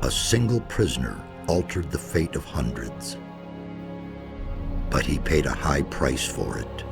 A single prisoner altered the fate of hundreds, but he paid a high price for it.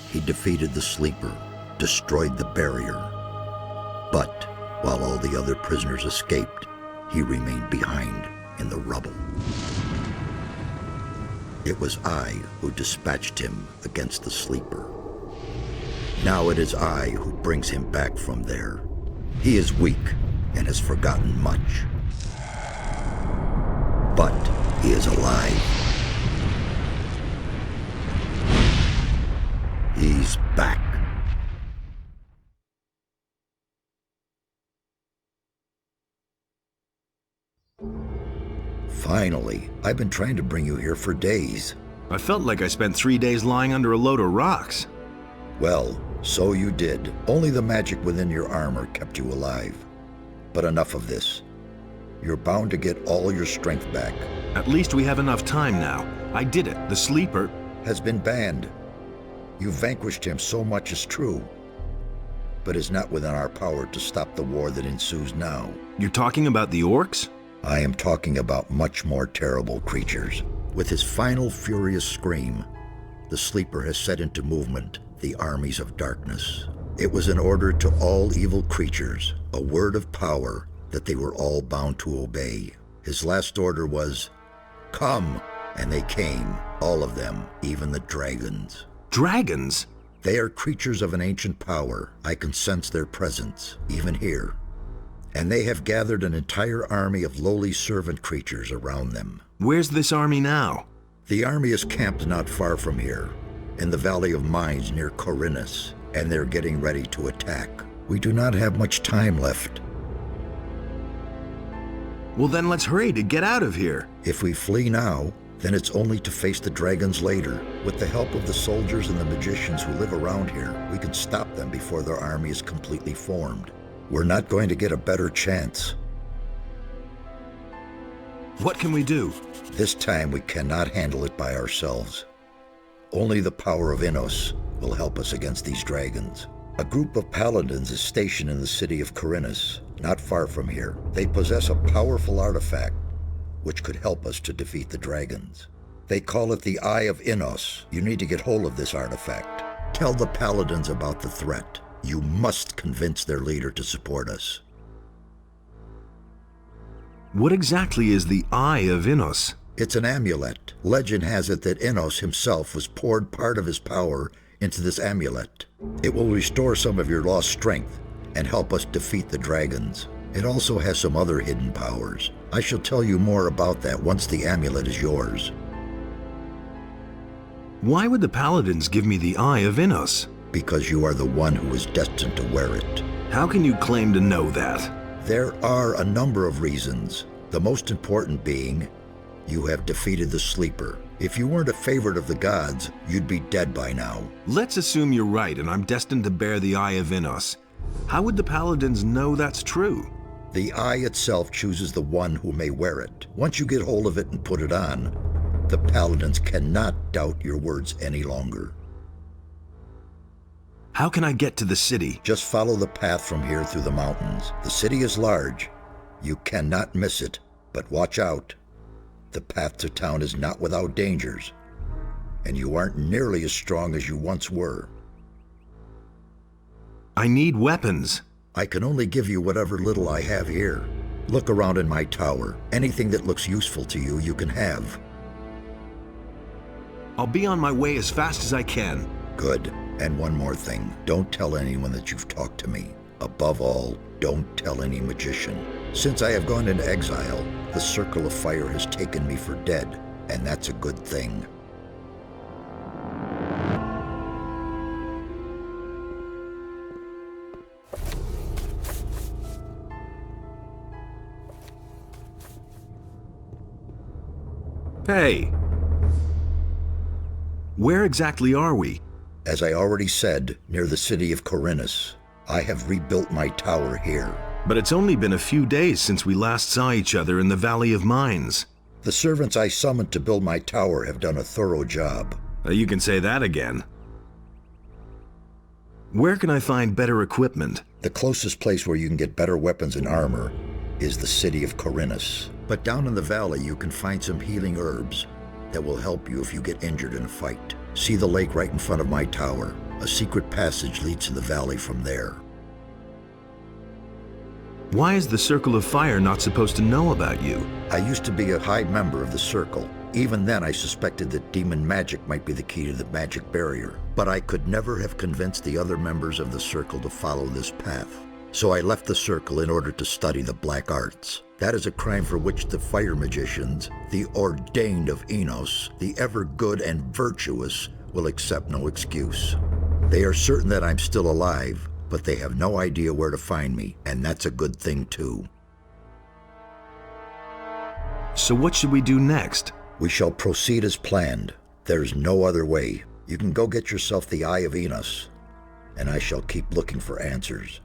He defeated the Sleeper, destroyed the barrier. But while all the other prisoners escaped, he remained behind in the rubble. It was I who dispatched him against the Sleeper. Now it is I who brings him back from there. He is weak and has forgotten much. But he is alive. He's back. Finally, I've been trying to bring you here for days. I felt like I spent 3 days lying under a load of rocks. Well, so you did. Only the magic within your armor kept you alive. But enough of this. You're bound to get all your strength back. At least we have enough time now. I did it. The Sleeper has been banned. You vanquished him, so much is true. But it's not within our power to stop the war that ensues now. You're talking about the orcs? I am talking about much more terrible creatures. With his final furious scream, the Sleeper has set into movement the armies of darkness. It was an order to all evil creatures, a word of power that they were all bound to obey. His last order was, "Come!" And they came, all of them, even the dragons. Dragons? They are creatures of an ancient power. I can sense their presence, even here. And they have gathered an entire army of lowly servant creatures around them. Where's this army now? The army is camped not far from here, in the Valley of Mines near Corinus, and they're getting ready to attack. We do not have much time left. Well, then let's hurry to get out of here. If we flee now, then it's only to face the dragons later. With the help of the soldiers and the magicians who live around here, we can stop them before their army is completely formed. We're not going to get a better chance. What can we do? This time we cannot handle it by ourselves. Only the power of Innos will help us against these dragons. A group of paladins is stationed in the city of Corinus, not far from here. They possess a powerful artifact which could help us to defeat the dragons. They call it the Eye of Innos. You need to get hold of this artifact. Tell the paladins about the threat. You must convince their leader to support us. What exactly is the Eye of Innos? It's an amulet. Legend has it that Innos himself was poured part of his power into this amulet. It will restore some of your lost strength and help us defeat the dragons. It also has some other hidden powers. I shall tell you more about that once the amulet is yours. Why would the paladins give me the Eye of Innos? Because you are the one who is destined to wear it. How can you claim to know that? There are a number of reasons, the most important being you have defeated the Sleeper. If you weren't a favorite of the gods, you'd be dead by now. Let's assume you're right and I'm destined to bear the Eye of Innos. How would the paladins know that's true? The eye itself chooses the one who may wear it. Once you get hold of it and put it on, the paladins cannot doubt your words any longer. How can I get to the city? Just follow the path from here through the mountains. The city is large. You cannot miss it, but watch out. The path to town is not without dangers, and you aren't nearly as strong as you once were. I need weapons. I can only give you whatever little I have here. Look around in my tower. Anything that looks useful to you, you can have. I'll be on my way as fast as I can. Good. And one more thing. Don't tell anyone that you've talked to me. Above all, don't tell any magician. Since I have gone into exile, the Circle of Fire has taken me for dead, and that's a good thing. Hey! Where exactly are we? As I already said, near the city of Corinus. I have rebuilt my tower here. But it's only been a few days since we last saw each other in the Valley of Mines. The servants I summoned to build my tower have done a thorough job. You can say that again. Where can I find better equipment? The closest place where you can get better weapons and armor is the city of Corinus. But down in the valley you can find some healing herbs that will help you if you get injured in a fight. See the lake right in front of my tower. A secret passage leads to the valley from there. Why is the Circle of Fire not supposed to know about you? I used to be a high member of the Circle. Even then I suspected that demon magic might be the key to the magic barrier. But I could never have convinced the other members of the Circle to follow this path. So I left the Circle in order to study the black arts. That is a crime for which the fire magicians, the ordained of Enos, the ever good and virtuous, will accept no excuse. They are certain that I'm still alive, but they have no idea where to find me, and that's a good thing too. So what should we do next? We shall proceed as planned. There's no other way. You can go get yourself the Eye of Enos, and I shall keep looking for answers.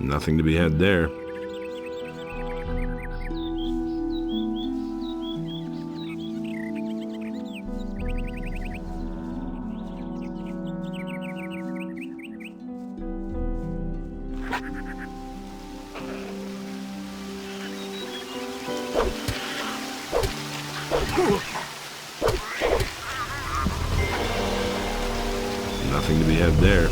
Nothing to be had there. Nothing to be had there.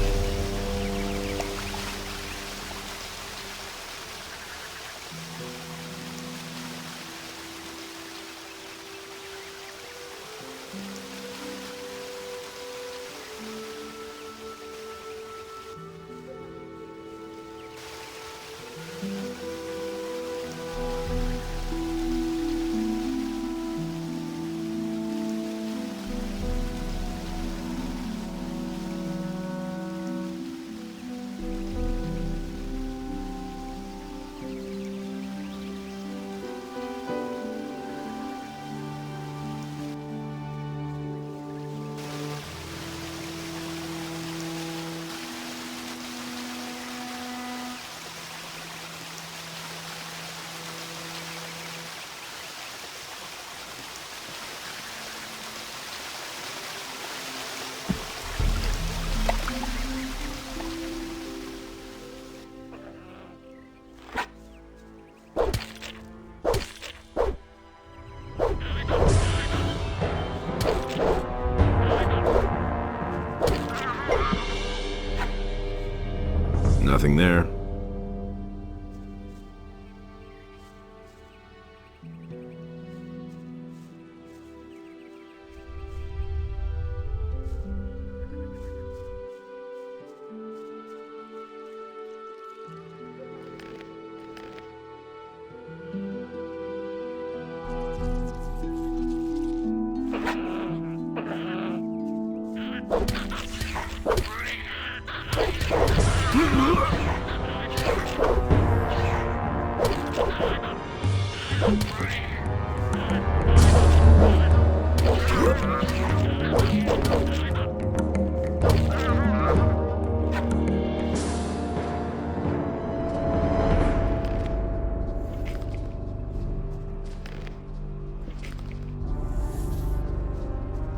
Nothing there.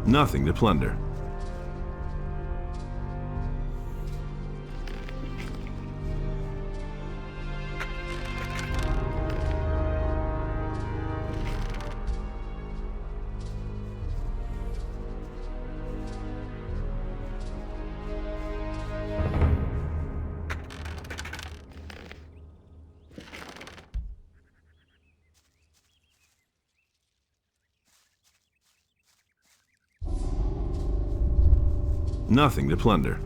Nothing to plunder. Nothing to plunder.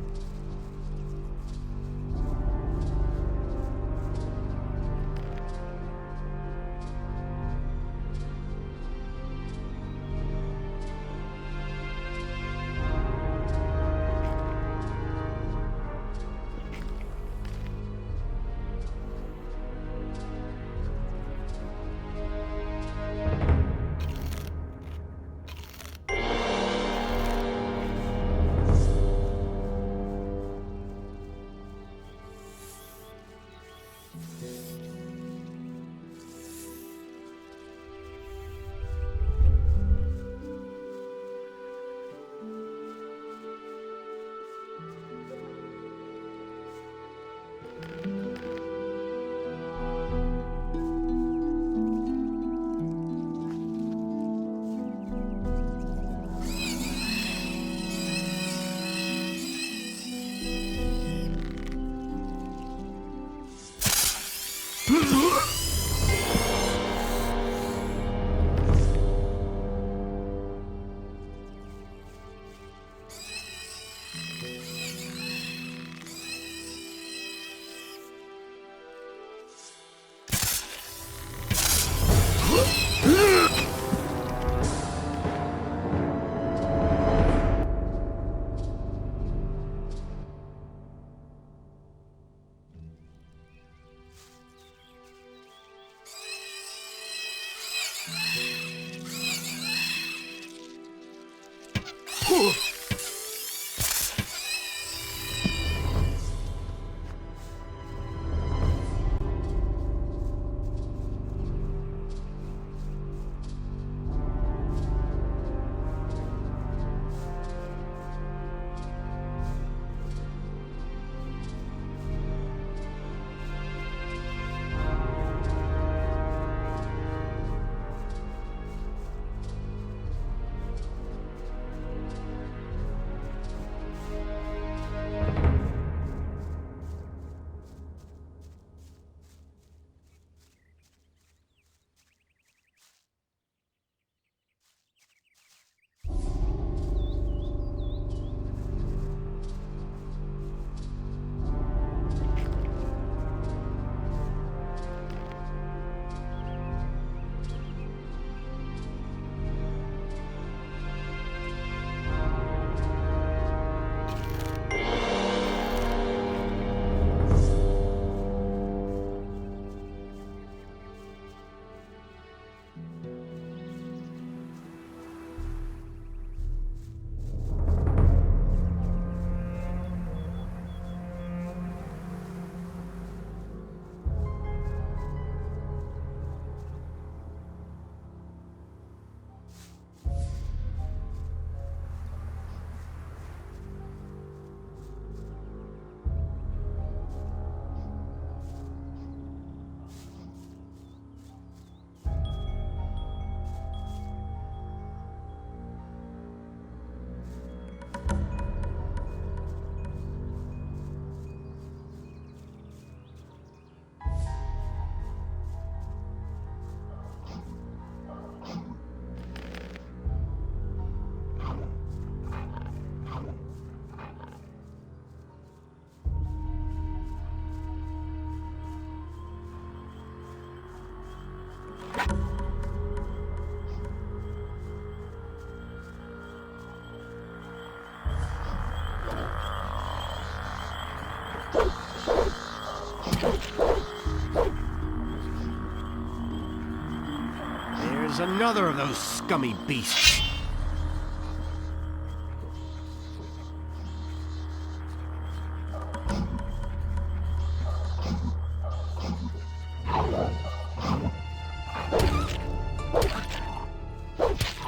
There's another of those scummy beasts.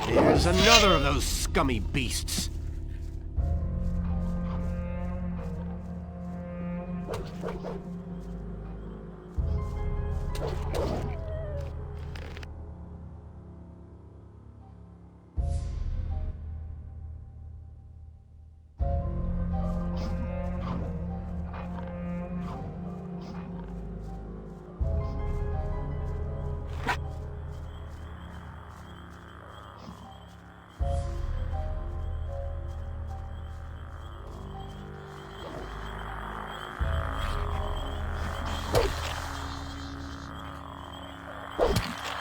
There's another of those scummy beasts.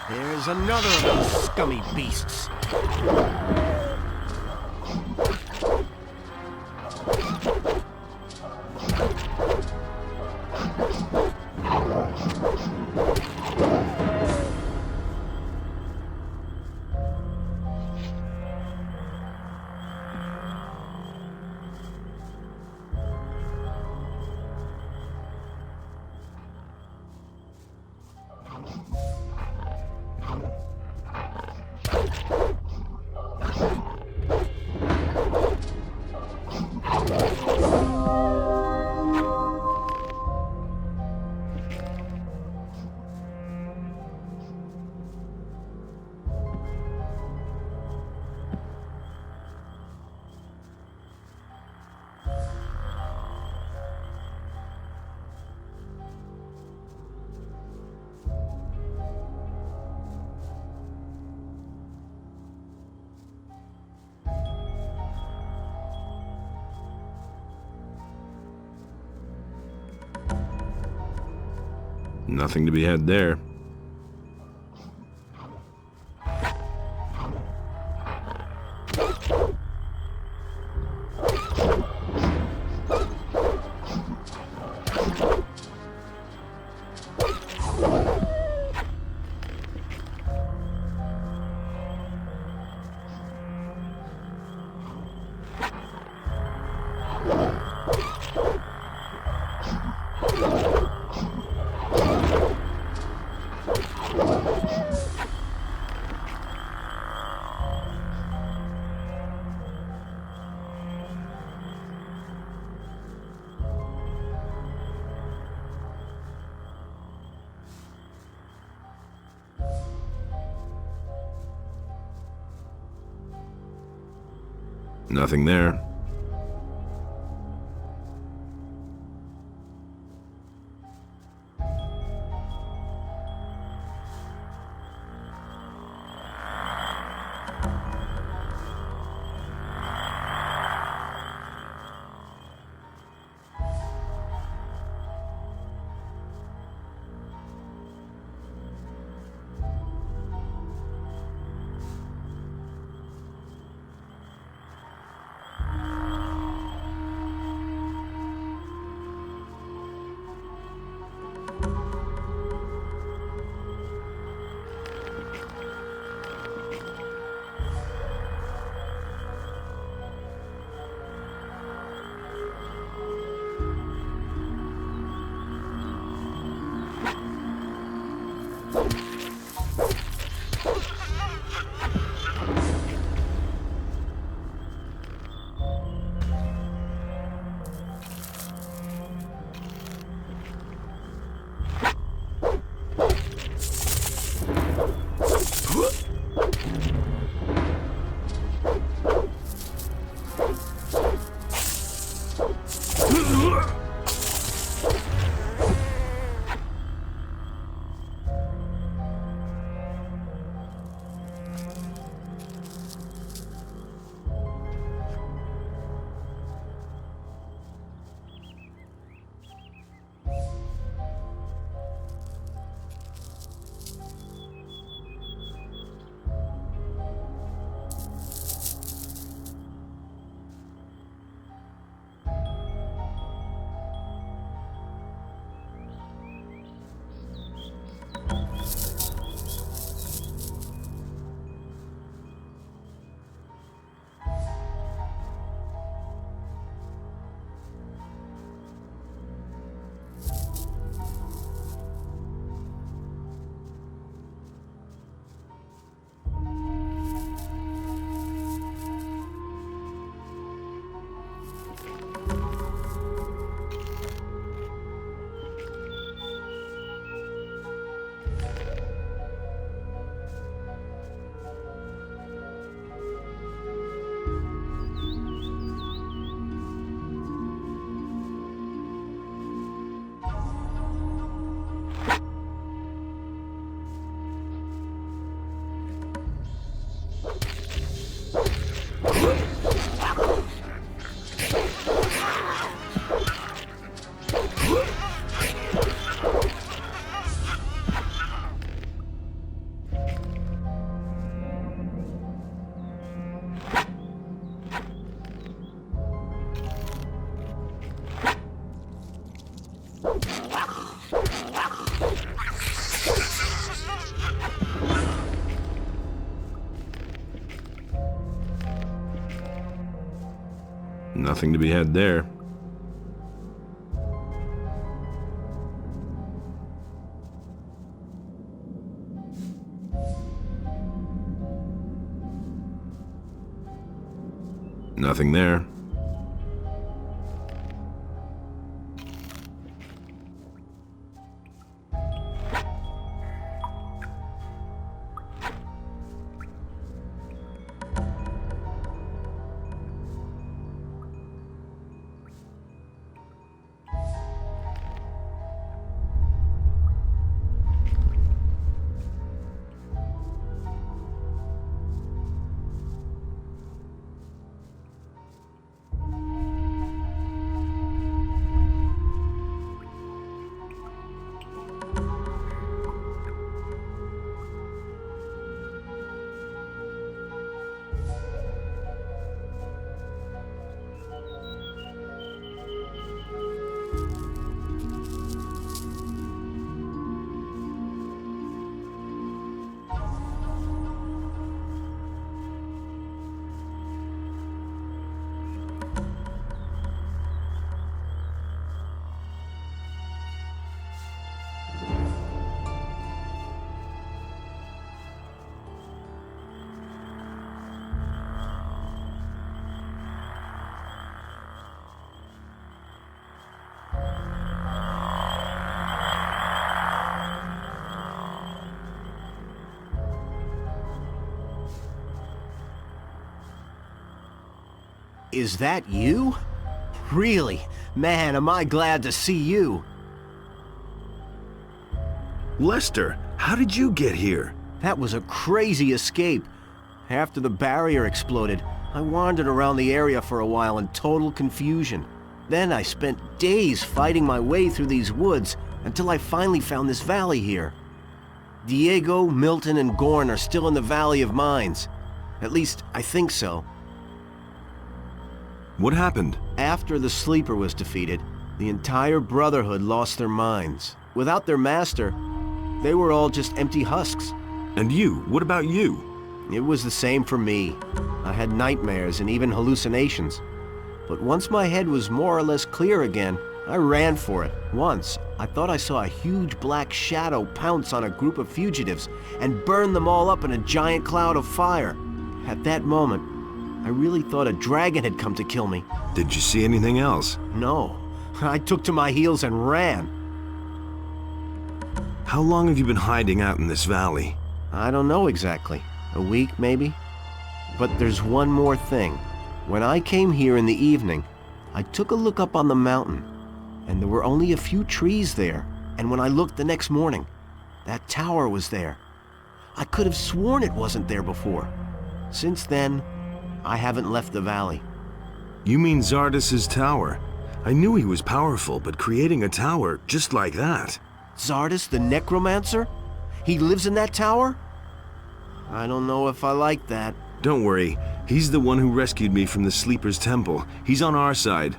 There's another of those scummy beasts. Nothing to be had there. Nothing there. Nothing to be had there. Nothing there. Is that you? Really? Man, am I glad to see you. Lester, how did you get here? That was a crazy escape. After the barrier exploded, I wandered around the area for a while in total confusion. Then I spent days fighting my way through these woods until I finally found this valley here. Diego, Milton, and Gorn are still in the Valley of Mines. At least, I think so. What happened? After the Sleeper was defeated, the entire Brotherhood lost their minds. Without their master, they were all just empty husks. And you? What about you? It was the same for me. I had nightmares and even hallucinations. But once my head was more or less clear again, I ran for it. Once, I thought I saw a huge black shadow pounce on a group of fugitives and burn them all up in a giant cloud of fire. At that moment, I really thought a dragon had come to kill me. Did you see anything else? No. I took to my heels and ran. How long have you been hiding out in this valley? I don't know exactly. A week, maybe? But there's one more thing. When I came here in the evening, I took a look up on the mountain, and there were only a few trees there. And when I looked the next morning, that tower was there. I could have sworn it wasn't there before. Since then, I haven't left the valley. You mean Zardas's tower? I knew he was powerful, but creating a tower just like that... Zardas the necromancer? He lives in that tower? I don't know if I like that. Don't worry, he's the one who rescued me from the Sleeper's temple. He's on our side.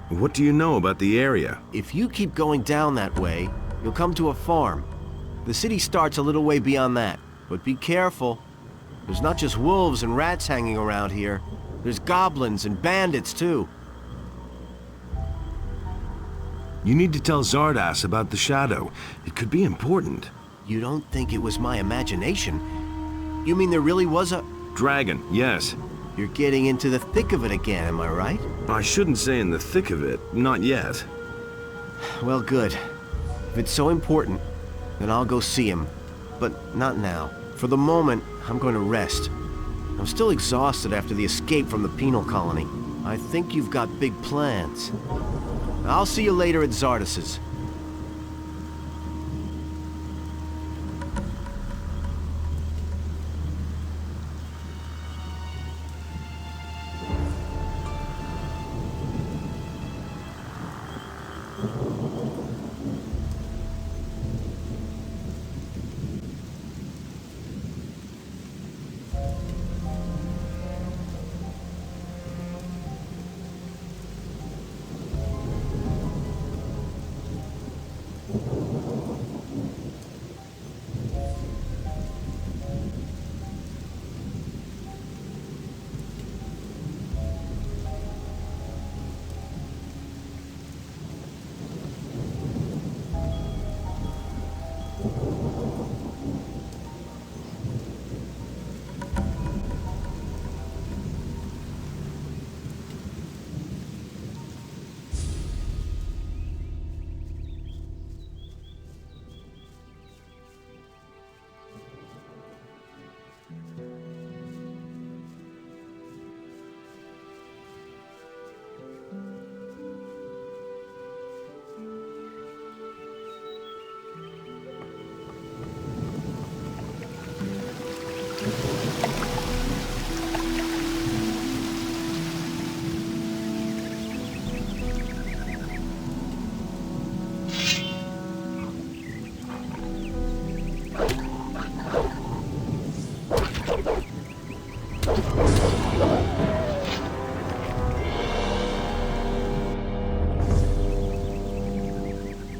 What do you know about the area? If you keep going down that way, you'll come to a farm. The city starts a little way beyond that, but be careful. There's not just wolves and rats hanging around here. There's goblins and bandits too. You need to tell Zardas about the shadow. It could be important. You don't think it was my imagination? You mean there really was a... Dragon, yes. You're getting into the thick of it again, am I right? I shouldn't say in the thick of it. Not yet. Well, good. If it's so important, then I'll go see him. But not now. For the moment, I'm going to rest. I'm still exhausted after the escape from the penal colony. I think you've got big plans. I'll see you later at Zardas's.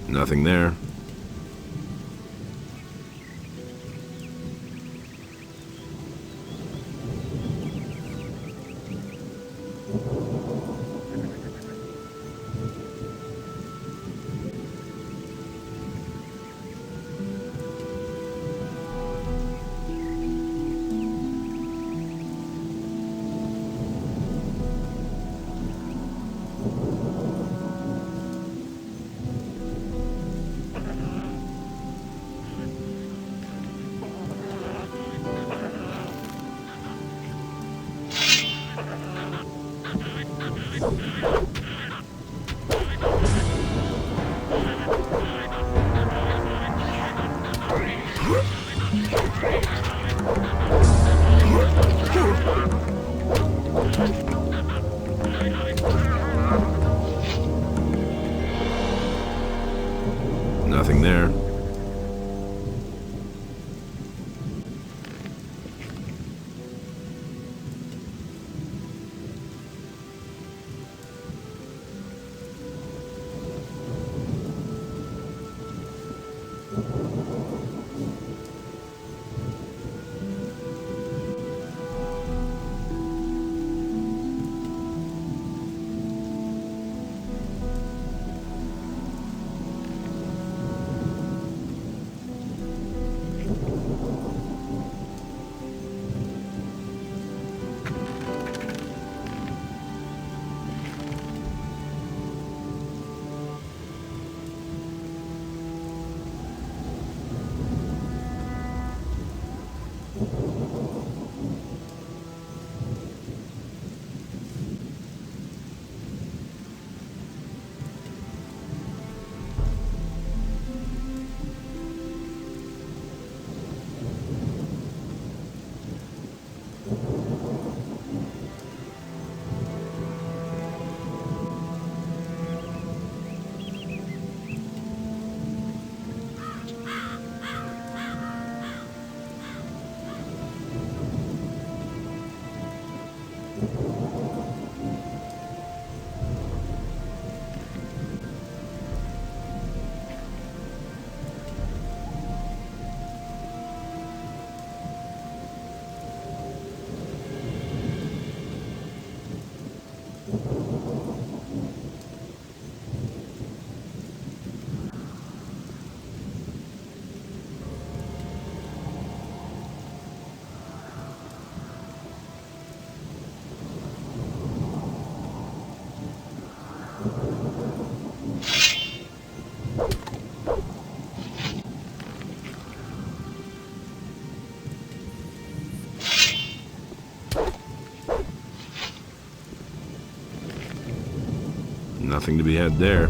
Nothing there. Nothing there. Nothing to be had there.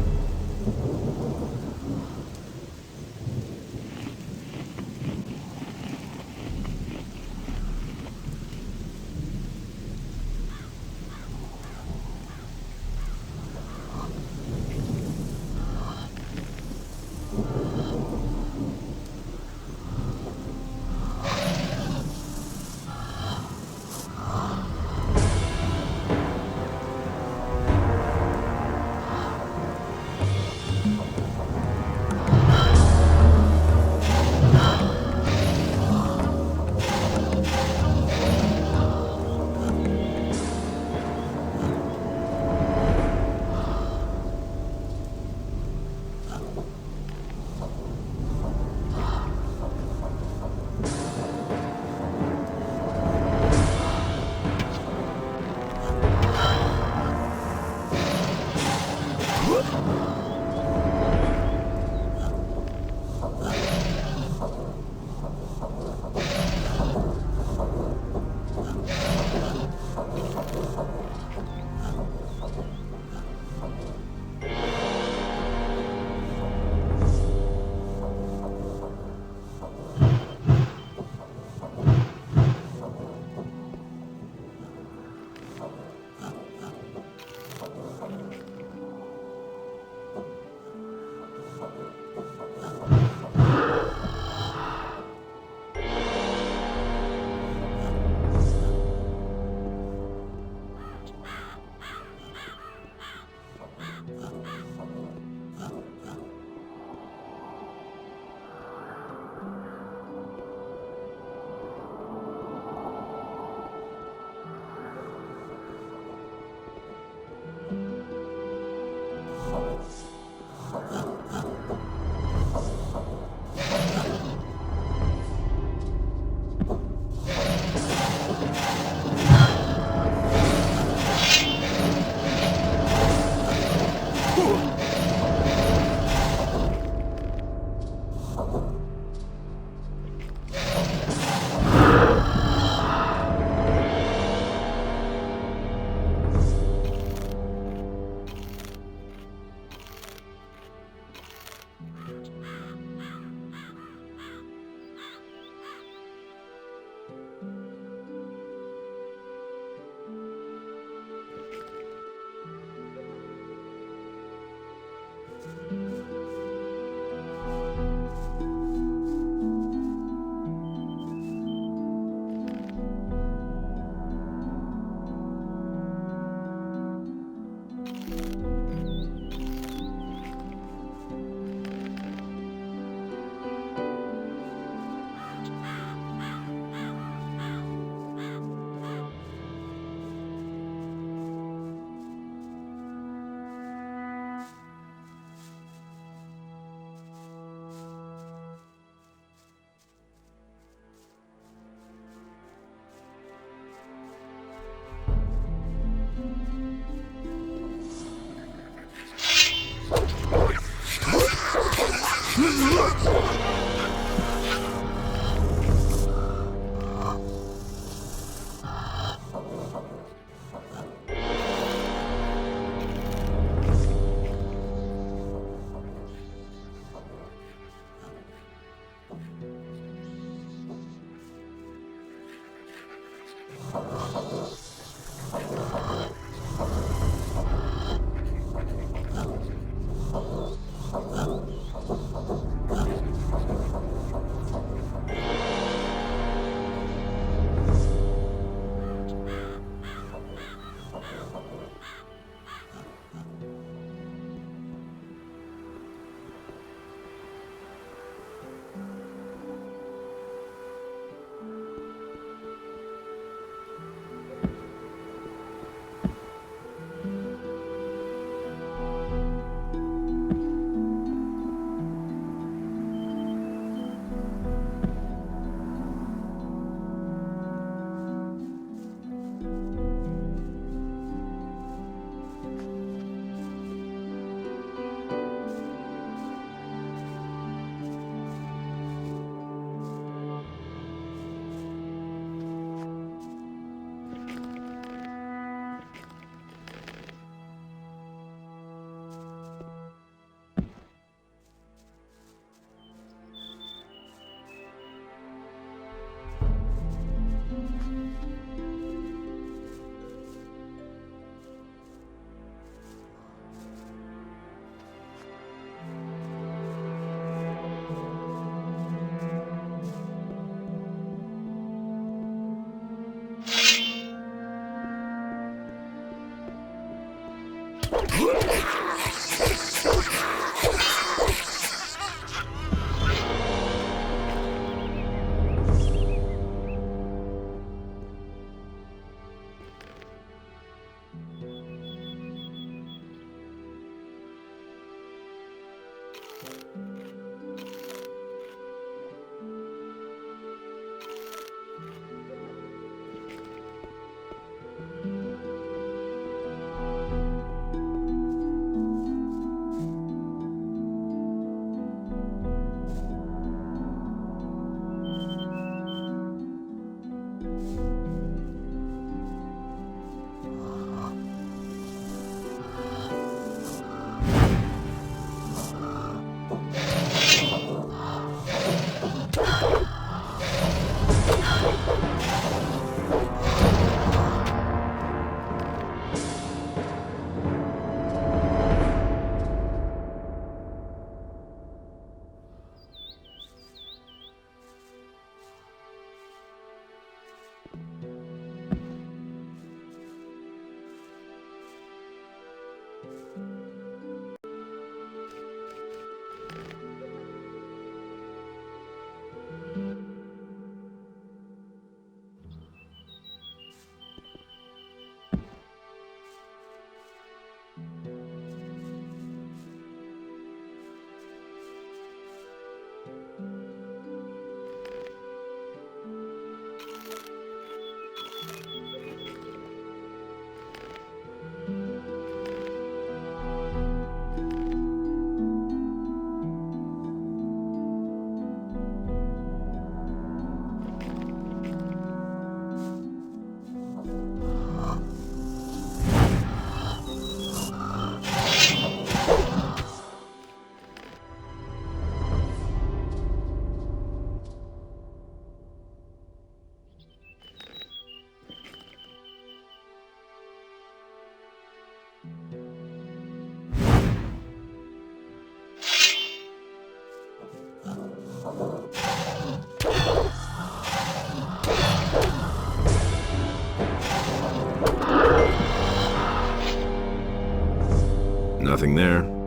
Nothing there.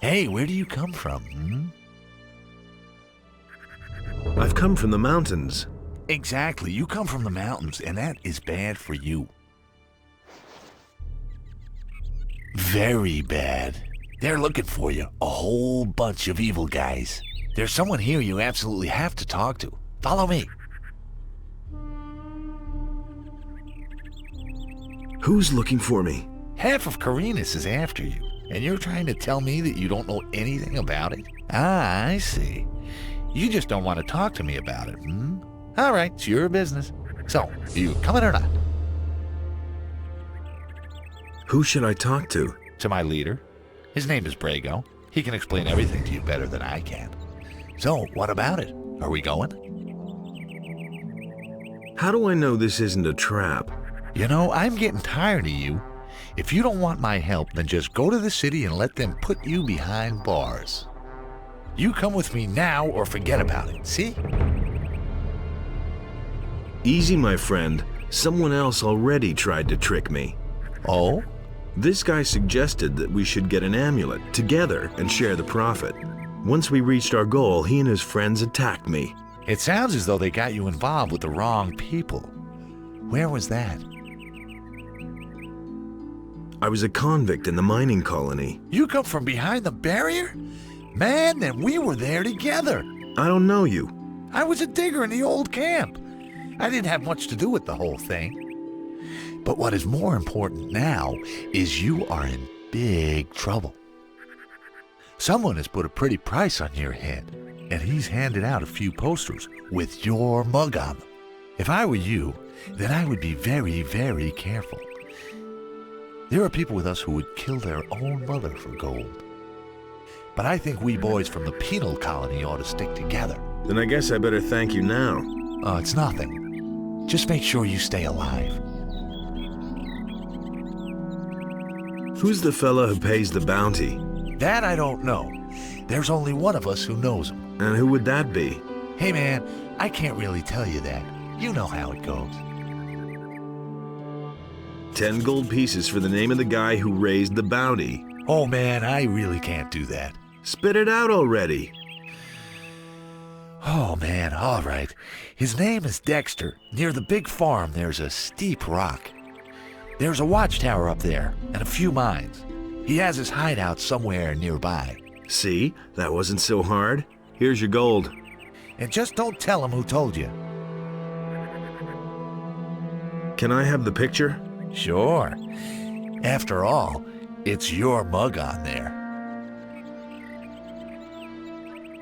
Hey, where do you come from? I've come from the mountains. Exactly, you come from the mountains, and that is bad for you. Very bad. They're looking for you, a whole bunch of evil guys. There's someone here you absolutely have to talk to. Follow me. Who's looking for me? Half of Carinus is after you, and you're trying to tell me that you don't know anything about it? Ah, I see. You just don't want to talk to me about it, All right, it's your business. So, are you coming or not? Who should I talk to? To my leader. His name is Brago. He can explain everything to you better than I can. So, what about it? Are we going? How do I know this isn't a trap? You know, I'm getting tired of you. If you don't want my help, then just go to the city and let them put you behind bars. You come with me now or forget about it, see? Easy, my friend. Someone else already tried to trick me. Oh? This guy suggested that we should get an amulet together and share the profit. Once we reached our goal, he and his friends attacked me. It sounds as though they got you involved with the wrong people. Where was that? I was a convict in the mining colony. You come from behind the barrier? Man, then we were there together. I don't know you. I was a digger in the old camp. I didn't have much to do with the whole thing. But what is more important now is you are in big trouble. Someone has put a pretty price on your head, and he's handed out a few posters with your mug on them. If I were you, then I would be very, very careful. There are people with us who would kill their own mother for gold. But I think we boys from the penal colony ought to stick together. Then I guess I better thank you now. Oh, it's nothing. Just make sure you stay alive. Who's the fella who pays the bounty? That I don't know. There's only one of us who knows him. And who would that be? Hey man, I can't really tell you that. You know how it goes. 10 gold pieces for the name of the guy who raised the bounty. Oh man, I really can't do that. Spit it out already. Oh man, all right. His name is Dexter. Near the big farm, there's a steep rock. There's a watchtower up there, and a few mines. He has his hideout somewhere nearby. See? That wasn't so hard. Here's your gold. And just don't tell him who told you. Can I have the picture? Sure. After all, it's your mug on there.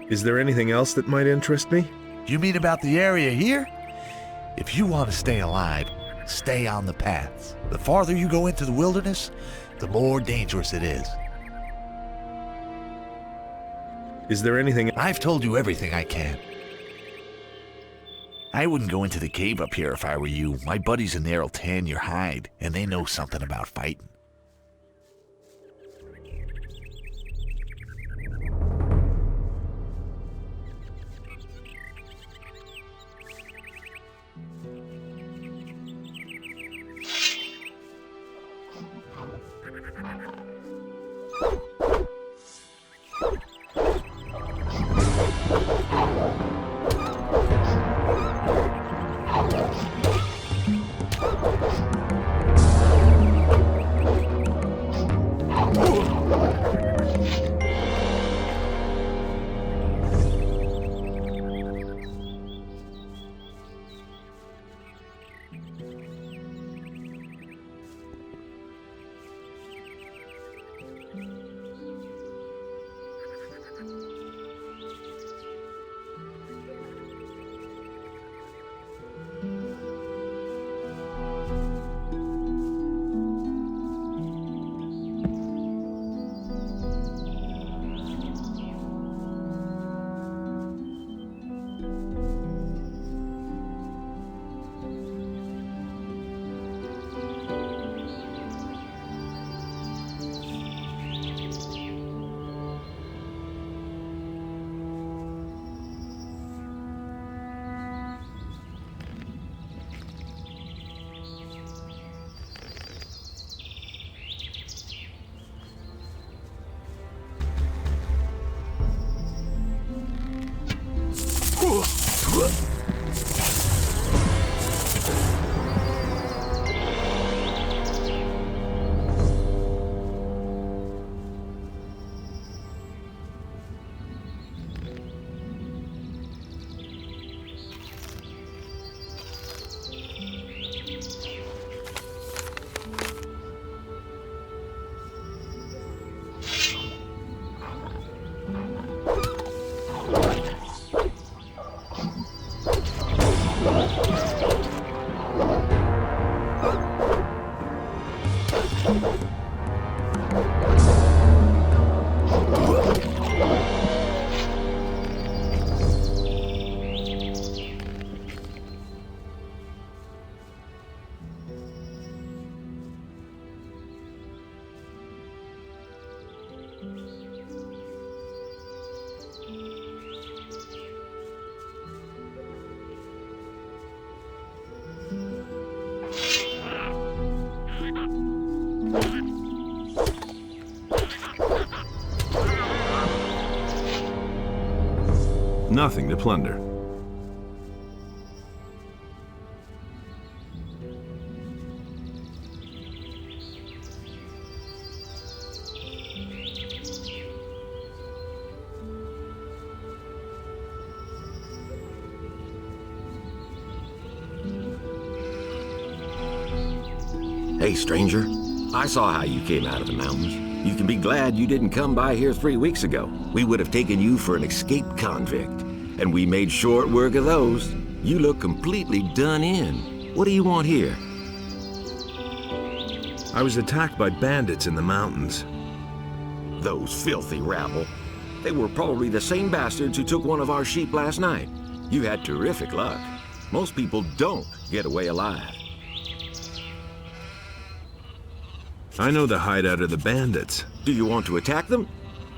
Is there anything else that might interest me? You mean about the area here? If you want to stay alive, stay on the paths. The farther you go into the wilderness, the more dangerous it is. Is there anything... I've told you everything I can. I wouldn't go into the cave up here if I were you. My buddies in there'll tan your hide, and they know something about fighting. Nothing to plunder. Hey, stranger. I saw how you came out of the mountains. You can be glad you didn't come by here 3 weeks ago. We would have taken you for an escaped convict. And we made short work of those. You look completely done in. What do you want here? I was attacked by bandits in the mountains. Those filthy rabble. They were probably the same bastards who took one of our sheep last night. You had terrific luck. Most people don't get away alive. I know the hideout of the bandits. Do you want to attack them?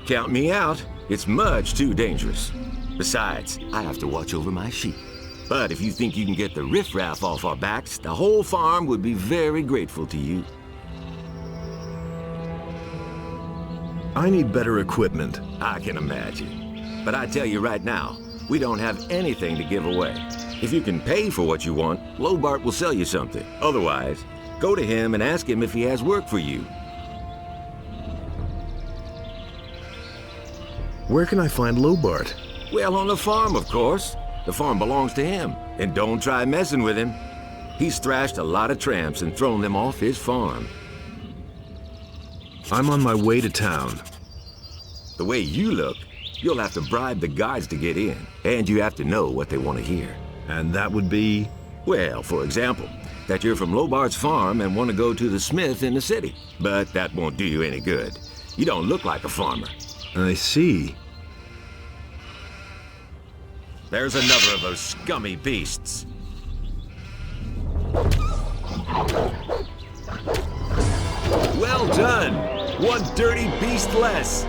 Count me out. It's much too dangerous. Besides, I have to watch over my sheep. But if you think you can get the riffraff off our backs, the whole farm would be very grateful to you. I need better equipment. I can imagine. But I tell you right now, we don't have anything to give away. If you can pay for what you want, Lobart will sell you something. Otherwise, go to him and ask him if he has work for you. Where can I find Lobart? Well, on the farm, of course. The farm belongs to him. And don't try messing with him. He's thrashed a lot of tramps and thrown them off his farm. I'm on my way to town. The way you look, you'll have to bribe the guards to get in. And you have to know what they want to hear. And that would be? Well, for example, that you're from Lobart's farm and want to go to the smith in the city. But that won't do you any good. You don't look like a farmer. I see. There's another of those scummy beasts. Well done! One dirty beast less!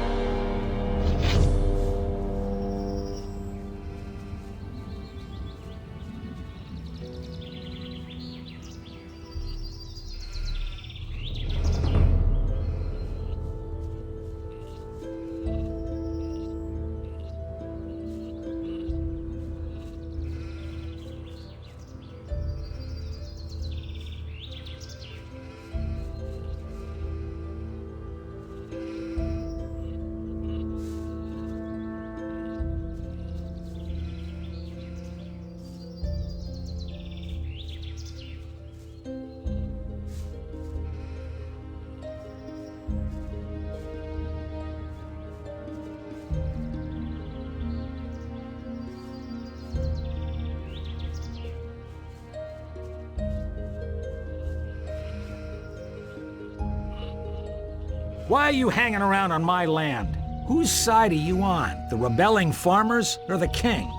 Why are you hanging around on my land? Whose side are you on? The rebelling farmers or the king?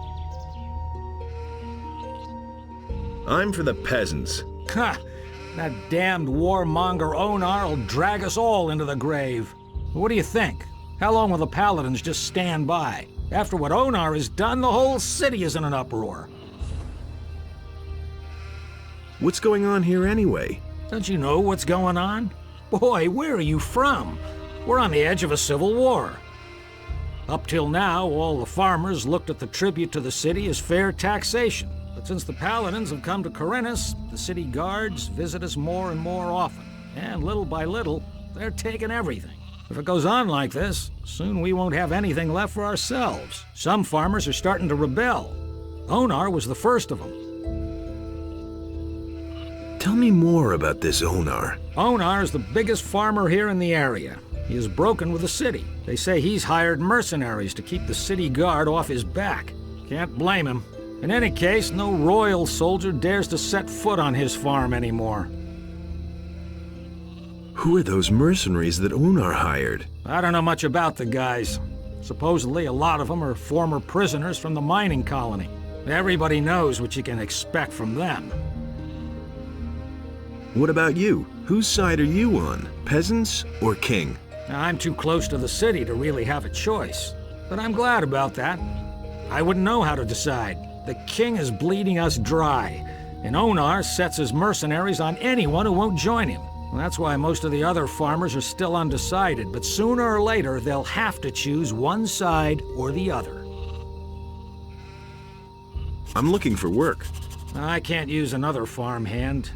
I'm for the peasants. Ha! That damned warmonger Onar will drag us all into the grave. What do you think? How long will the paladins just stand by? After what Onar has done, the whole city is in an uproar. What's going on here anyway? Don't you know what's going on? Boy, where are you from? We're on the edge of a civil war. Up till now, all the farmers looked at the tribute to the city as fair taxation. But since the paladins have come to Corinus, the city guards visit us more and more often. And little by little, they're taking everything. If it goes on like this, soon we won't have anything left for ourselves. Some farmers are starting to rebel. Onar was the first of them. Tell me more about this Onar. Onar is the biggest farmer here in the area. He is broken with the city. They say he's hired mercenaries to keep the city guard off his back. Can't blame him. In any case, no royal soldier dares to set foot on his farm anymore. Who are those mercenaries that Onar hired? I don't know much about the guys. Supposedly, a lot of them are former prisoners from the mining colony. Everybody knows what you can expect from them. What about you? Whose side are you on? Peasants or king? I'm too close to the city to really have a choice. But I'm glad about that. I wouldn't know how to decide. The king is bleeding us dry, and Onar sets his mercenaries on anyone who won't join him. Well, that's why most of the other farmers are still undecided, but sooner or later they'll have to choose one side or the other. I'm looking for work. I can't use another farmhand,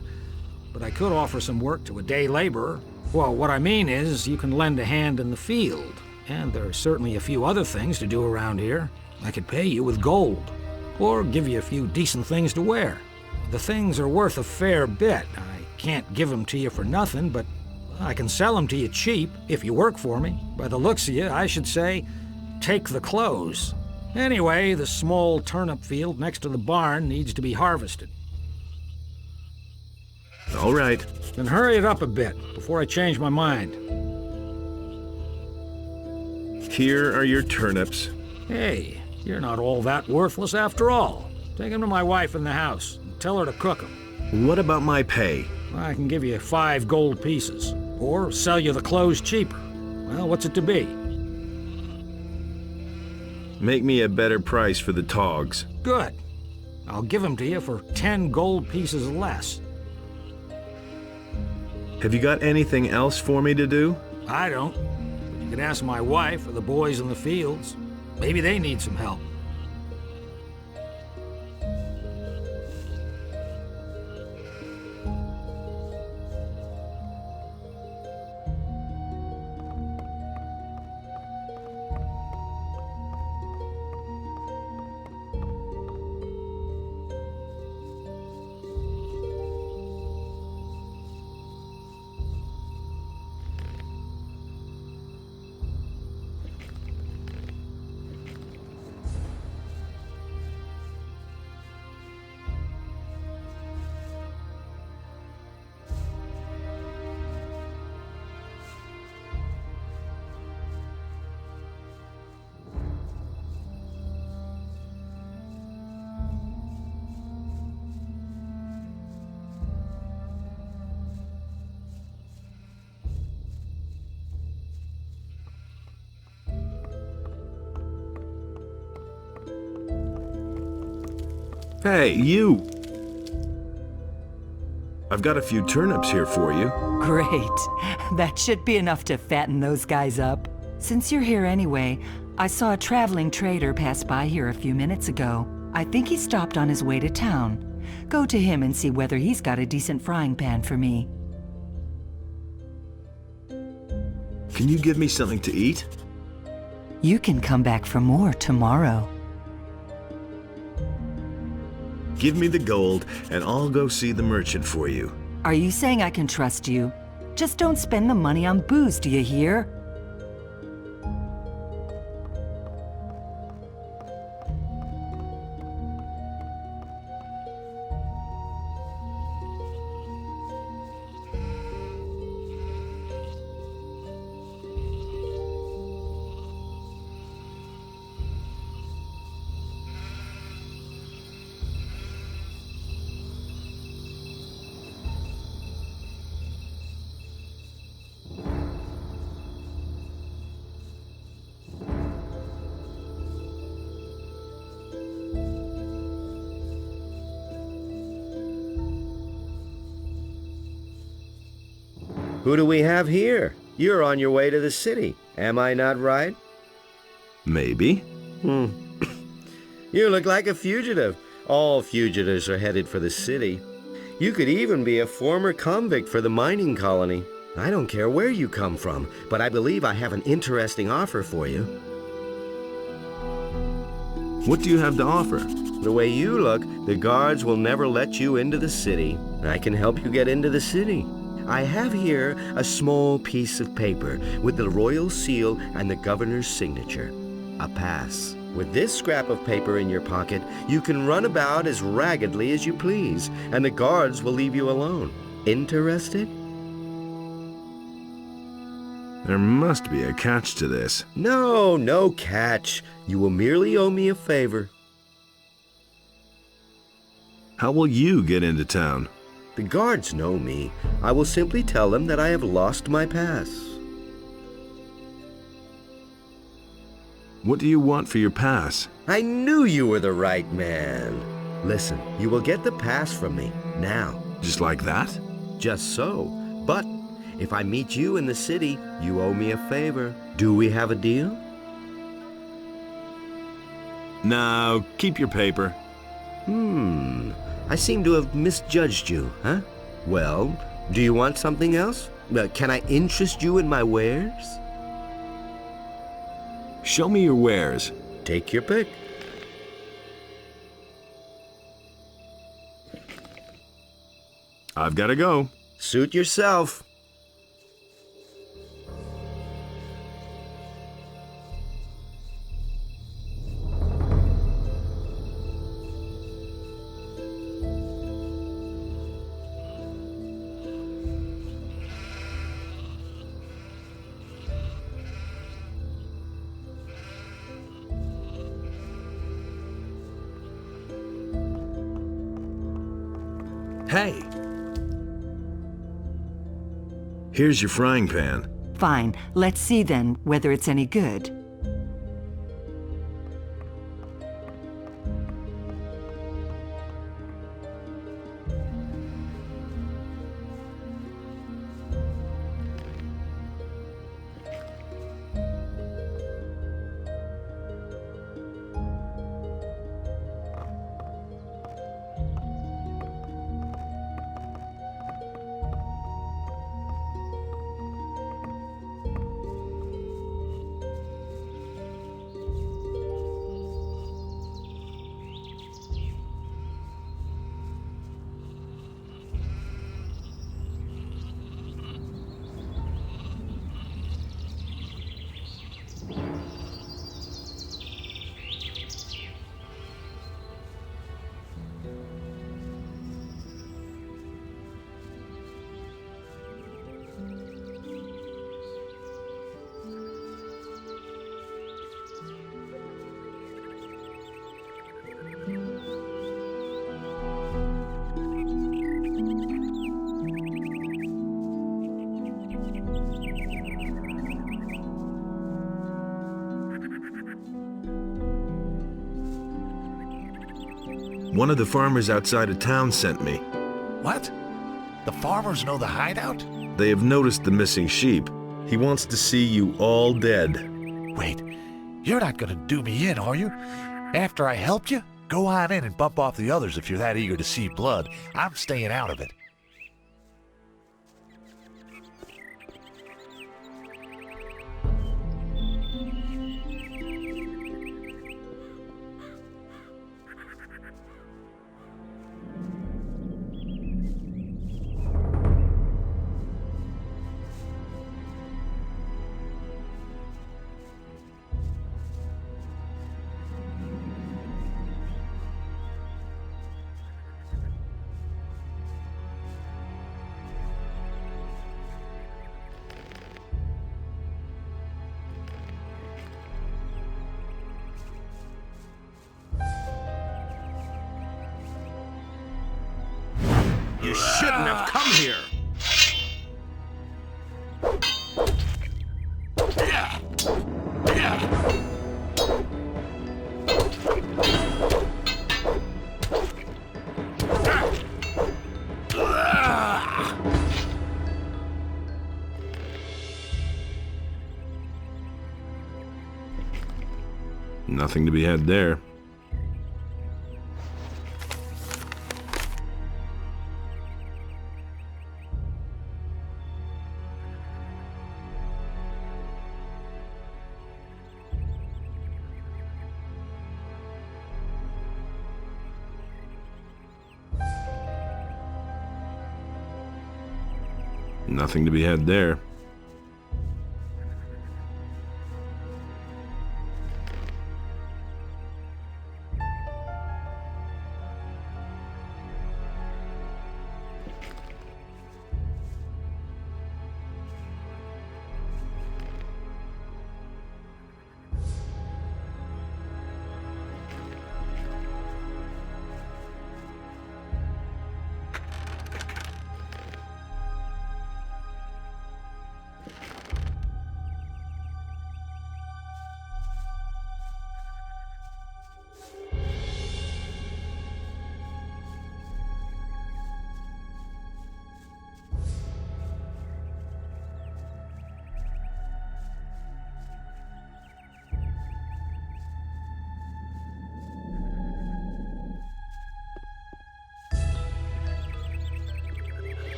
but I could offer some work to a day laborer. Well, what I mean is, you can lend a hand in the field, and there are certainly a few other things to do around here. I could pay you with gold, or give you a few decent things to wear. The things are worth a fair bit. I can't give them to you for nothing, but I can sell them to you cheap if you work for me. By the looks of you, I should say, take the clothes. Anyway, the small turnip field next to the barn needs to be harvested. All right. Then hurry it up a bit before I change my mind. Here are your turnips. Hey, you're not all that worthless after all. Take them to my wife in the house and tell her to cook them. What about my pay? I can give you 5 gold pieces, or sell you the clothes cheaper. Well, what's it to be? Make me a better price for the togs. Good. I'll give them to you for 10 gold pieces less. Have you got anything else for me to do? I don't. But you can ask my wife or the boys in the fields. Maybe they need some help. Hey, you! I've got a few turnips here for you. Great. That should be enough to fatten those guys up. Since you're here anyway, I saw a traveling trader pass by here a few minutes ago. I think he stopped on his way to town. Go to him and see whether he's got a decent frying pan for me. Can you give me something to eat? You can come back for more tomorrow. Give me the gold, and I'll go see the merchant for you. Are you saying I can trust you? Just don't spend the money on booze, do you hear? Who do we have here? You're on your way to the city. Am I not right? Maybe. You look like a fugitive. All fugitives are headed for the city. You could even be a former convict for the mining colony. I don't care where you come from, but I believe I have an interesting offer for you. What do you have to offer? The way you look, the guards will never let you into the city. I can help you get into the city. I have here a small piece of paper with the royal seal and the governor's signature. A pass. With this scrap of paper in your pocket, you can run about as raggedly as you please, and the guards will leave you alone. Interested? There must be a catch to this. No, no catch. You will merely owe me a favor. How will you get into town? The guards know me. I will simply tell them that I have lost my pass. What do you want for your pass? I knew you were the right man. Listen, you will get the pass from me, now. Just like that? Just so. But if I meet you in the city, you owe me a favor. Do we have a deal? No, keep your paper. I seem to have misjudged you, huh? Well, do you want something else? Can I interest you in my wares? Show me your wares. Take your pick. I've got to go. Suit yourself. Hey! Here's your frying pan. Fine. Let's see then whether it's any good. One of the farmers outside of town sent me. What? The farmers know the hideout? They have noticed the missing sheep. He wants to see you all dead. Wait, you're not gonna do me in, are you? After I helped you? Go on in and bump off the others if you're that eager to see blood. I'm staying out of it. You shouldn't have come here! Nothing to be had there. Nothing to be had there.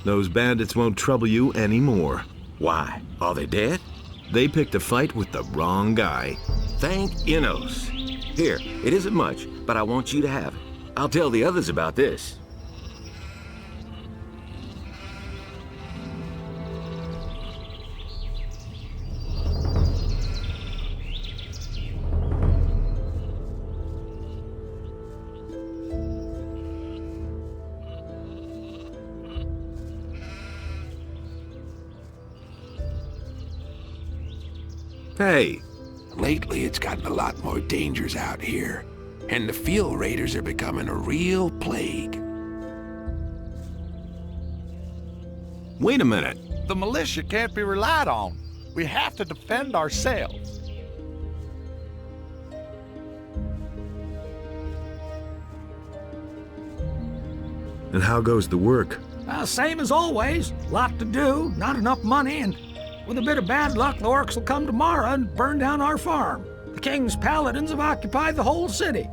Those bandits won't trouble you anymore. Why? Are they dead? They picked a fight with the wrong guy. Thank Innos. Here, it isn't much, but I want you to have it. I'll tell the others about this. Hey, Lately, it's gotten a lot more dangers out here, and the field raiders are becoming a real plague. wait a minute. The militia can't be relied on. We have to defend ourselves. And how goes the work? Same as always. Lot to do, not enough money, and with a bit of bad luck, the orcs will come tomorrow and burn down our farm. The king's paladins have occupied the whole city,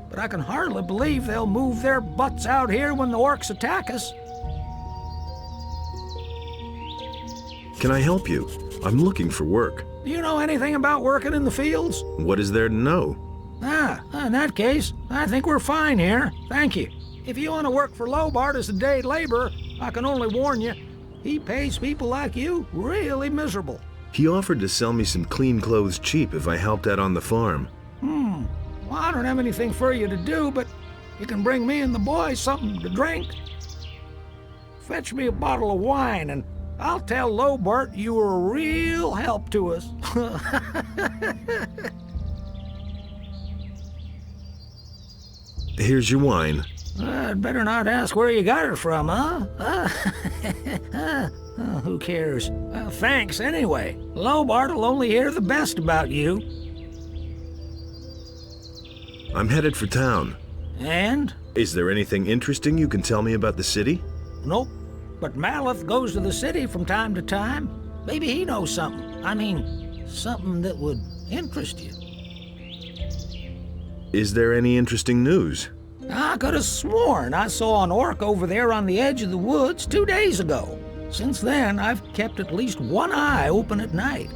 but I can hardly believe they'll move their butts out here when the orcs attack us. Can I help you? I'm looking for work. Do you know anything about working in the fields? What is there to know? In that case, I think we're fine here. Thank you. If you want to work for Lobart as a day laborer, I can only warn you, he pays people like you really miserable. He offered to sell me some clean clothes cheap if I helped out on the farm. Well, I don't have anything for you to do, but you can bring me and the boys something to drink. Fetch me a bottle of wine, and I'll tell Lobart you were a real help to us. Here's your wine. I'd better not ask where you got it from, huh? Who cares? Thanks anyway. Lobart will only hear the best about you. I'm headed for town. And? Is there anything interesting you can tell me about the city? Nope. But Maleth goes to the city from time to time. Maybe he knows something. I mean, something that would interest you. Is there any interesting news? I could have sworn I saw an orc over there on the edge of the woods 2 days ago. Since then, I've kept at least one eye open at night.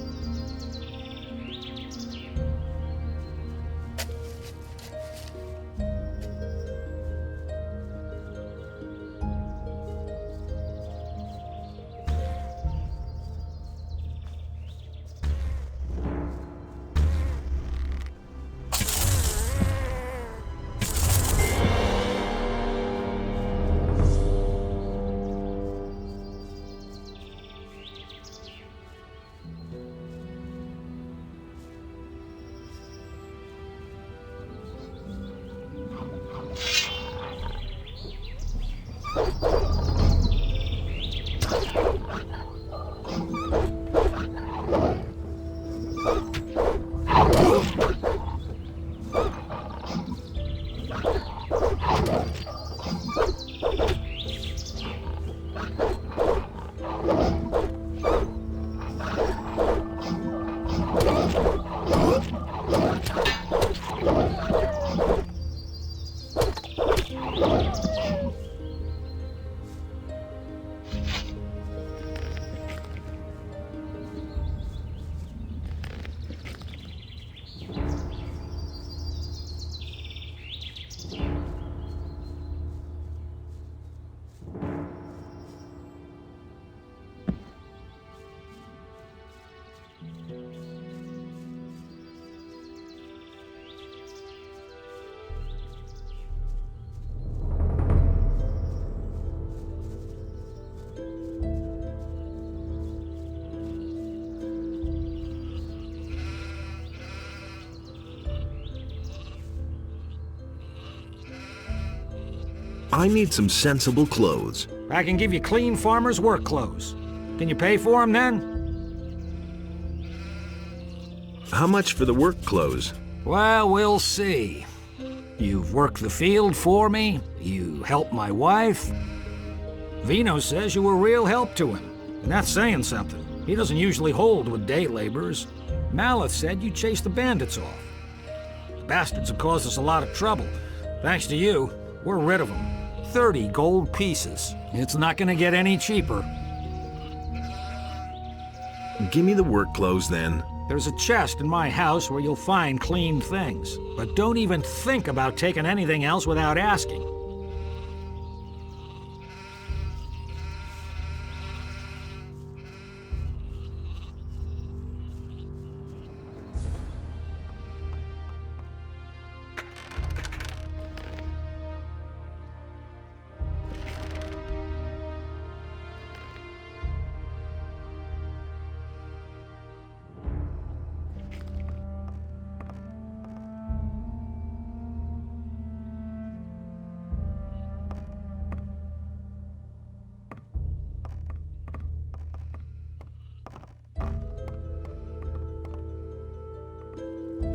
I need some sensible clothes. I can give you clean farmer's work clothes. Can you pay for them then? How much for the work clothes? Well, we'll see. You've worked the field for me. You helped my wife. Vino says you were a real help to him. And that's saying something. He doesn't usually hold with day laborers. Maleth said you chased the bandits off. The bastards have caused us a lot of trouble. Thanks to you, we're rid of them. 30 gold pieces. It's not gonna get any cheaper. Give me the work clothes then. There's a chest in my house where you'll find clean things. But don't even think about taking anything else without asking.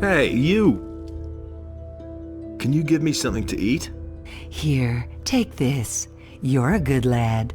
Hey, you! Can you give me something to eat? Here, take this. You're a good lad.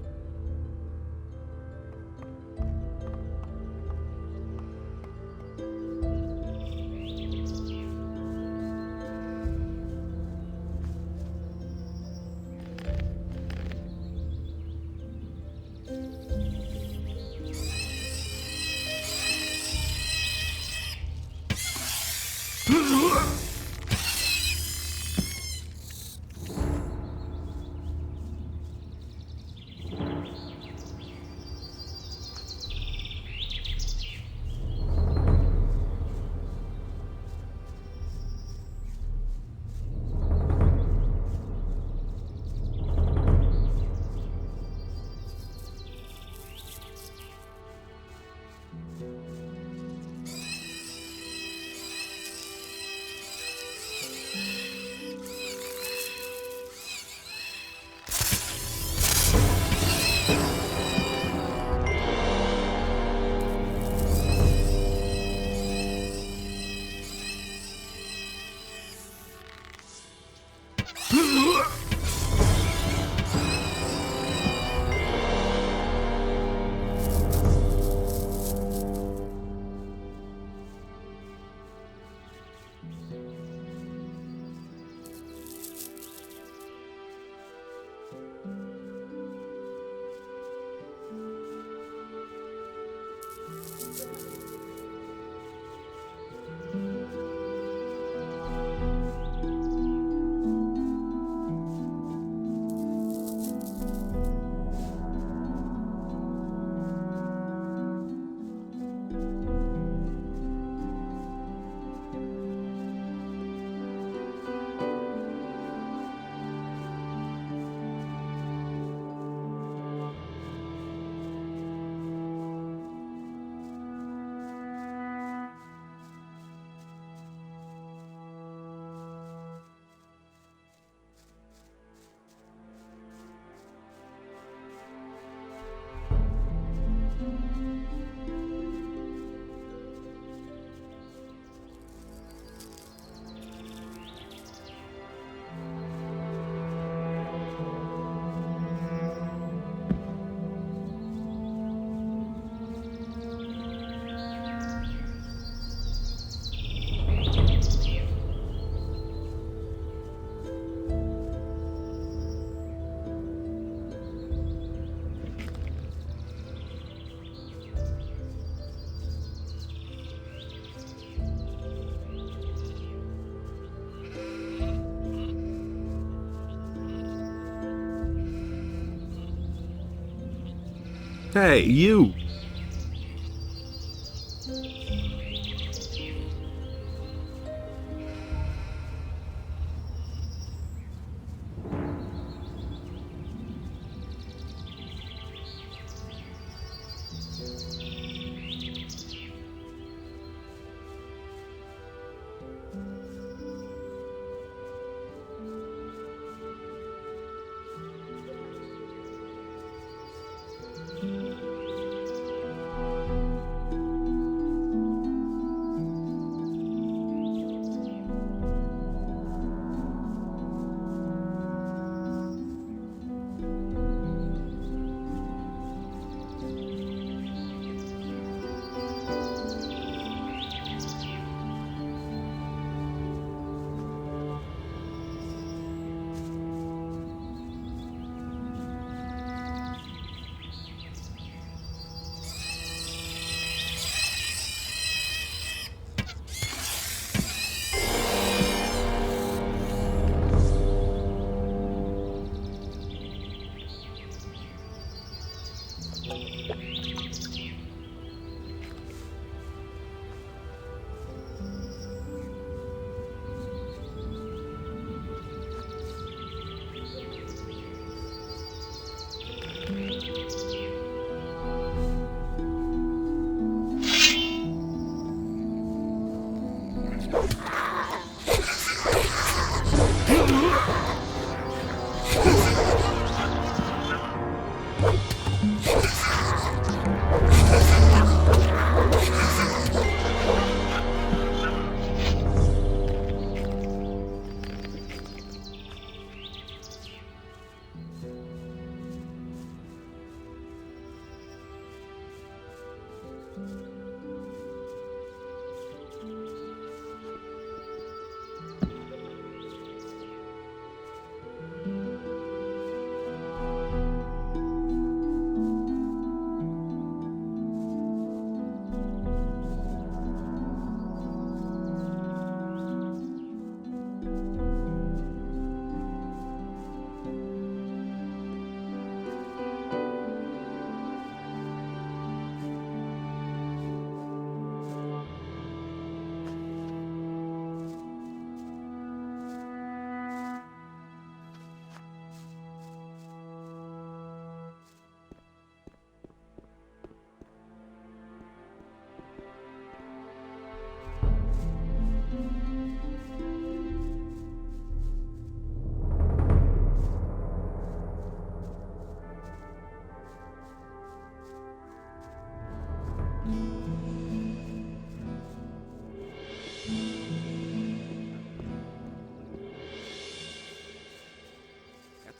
Hey, you!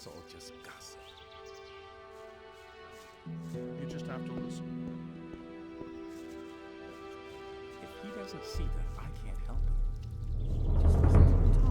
That's all just gossip. You just have to listen. If he doesn't see that I can't help him, just listen to him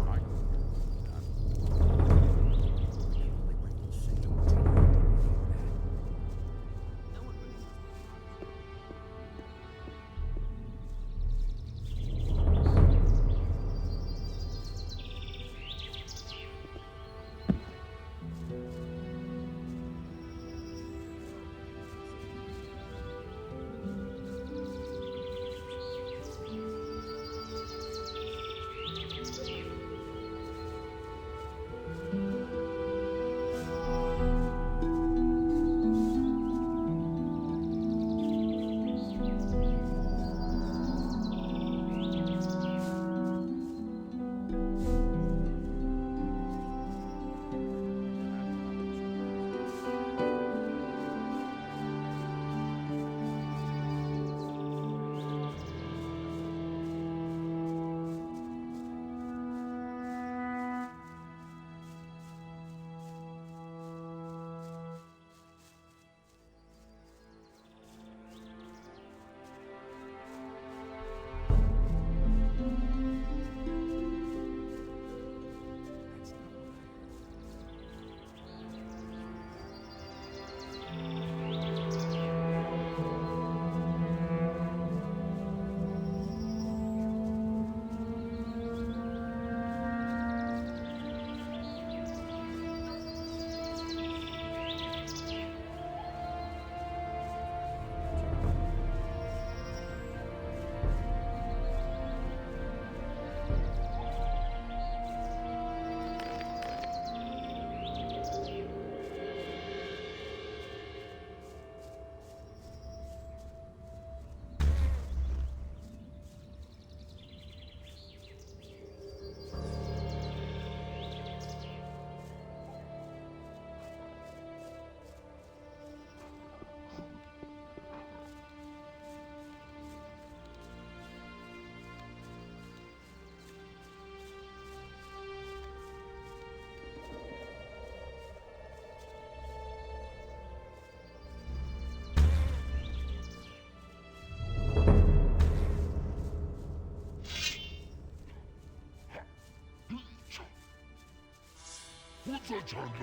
talk.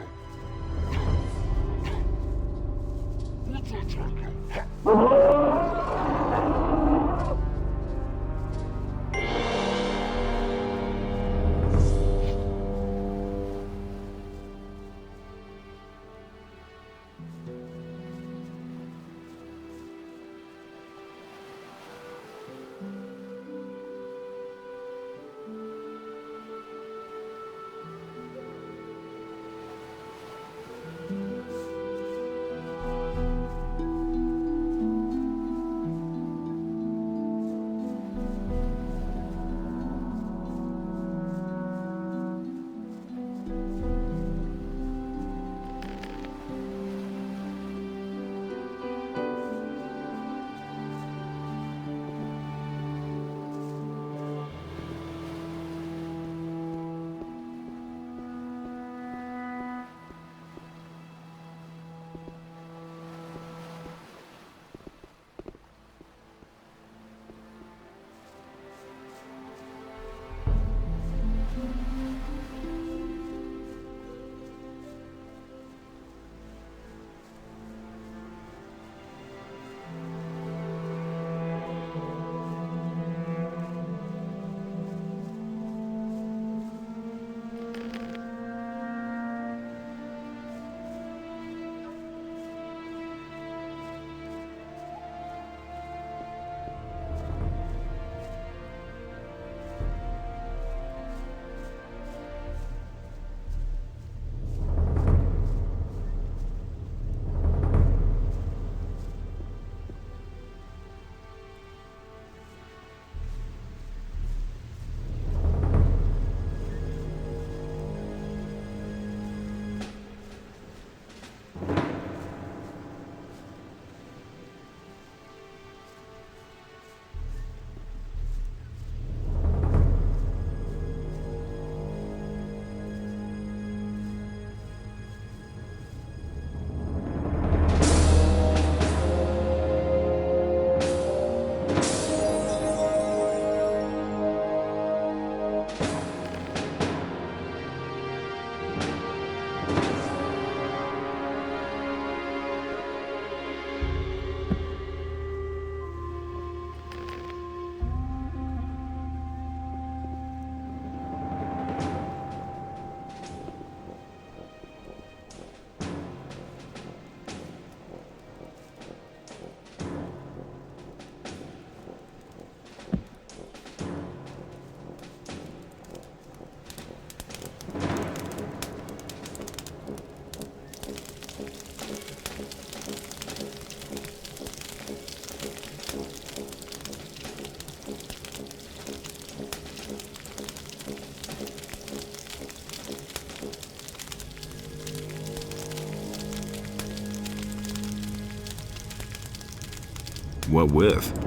What with?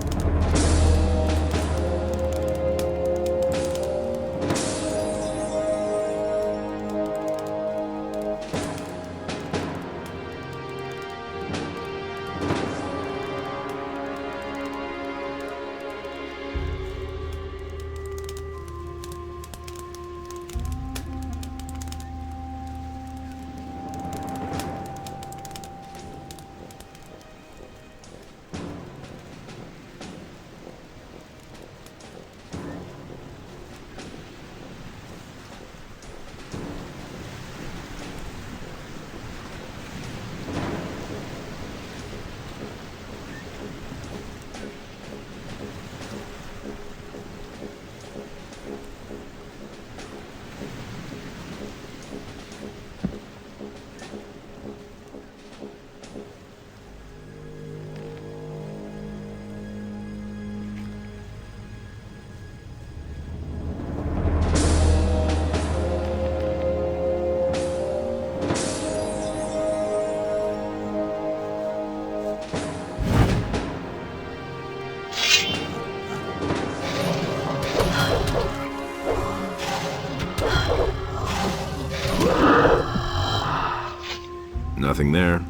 Nothing there.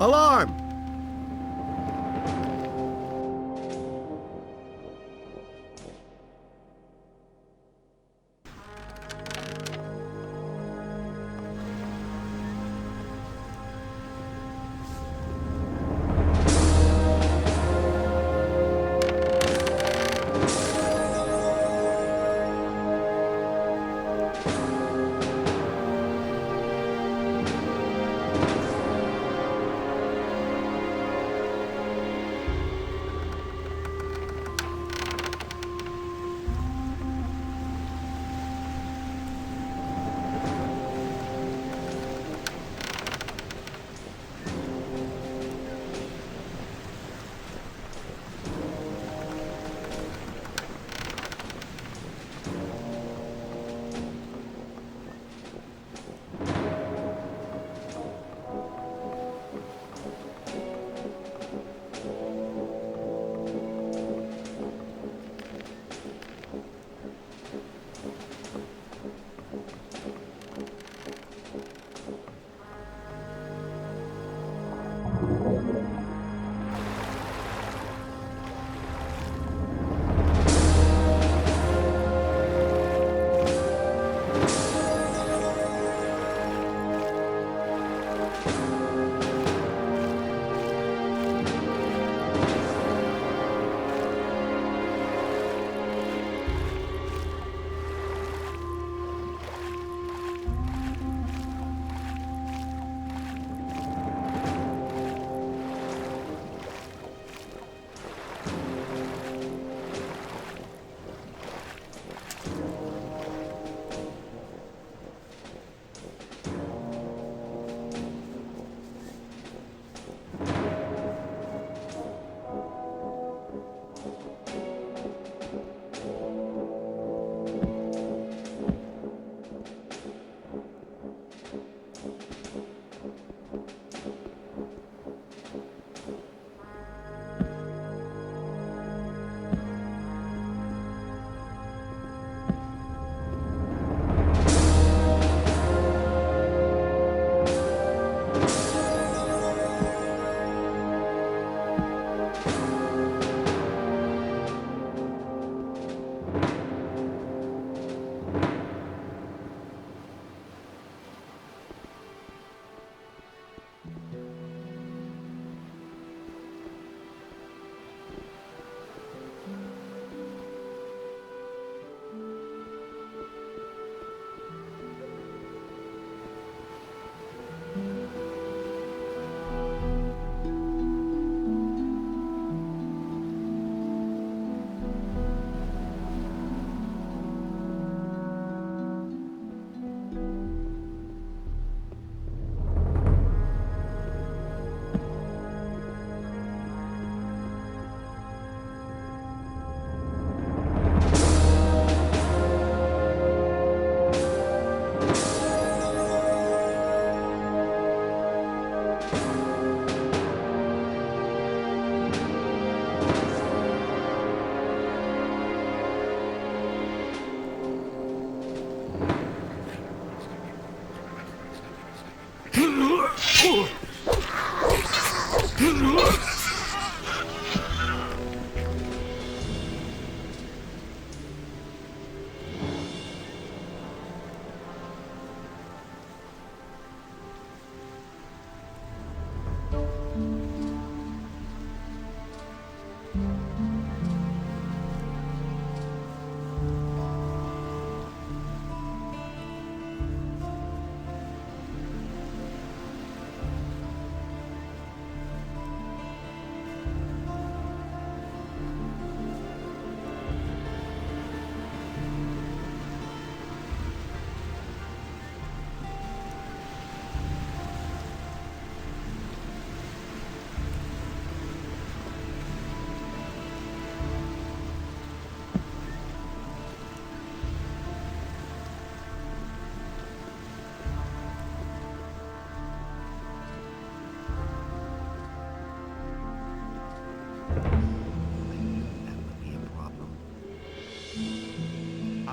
Alarm!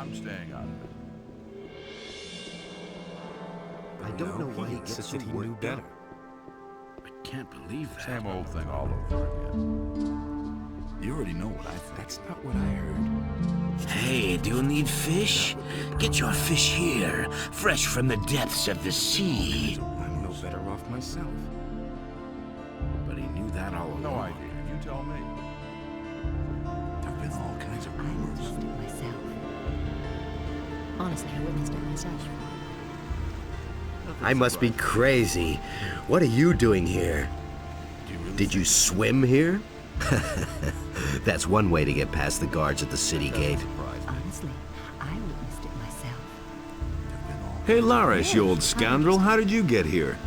I'm staying out of it. I don't know why he gets so worked up. can't believe that. Same old thing all over again. You already know what I think. That's not what I heard. Hey, do you need fish? Get your fish here, fresh from the depths of the sea. I'm no better off myself. But he knew that all along. No idea. You tell me. There've been all kinds of I rumors. witnessed it myself. Honestly, I witnessed it myself. I must be crazy. What are you doing here? Did you swim here? That's one way to get past the guards at the city gate. Honestly, I witnessed it myself. Hey, Larish, you old scoundrel, how did you get here?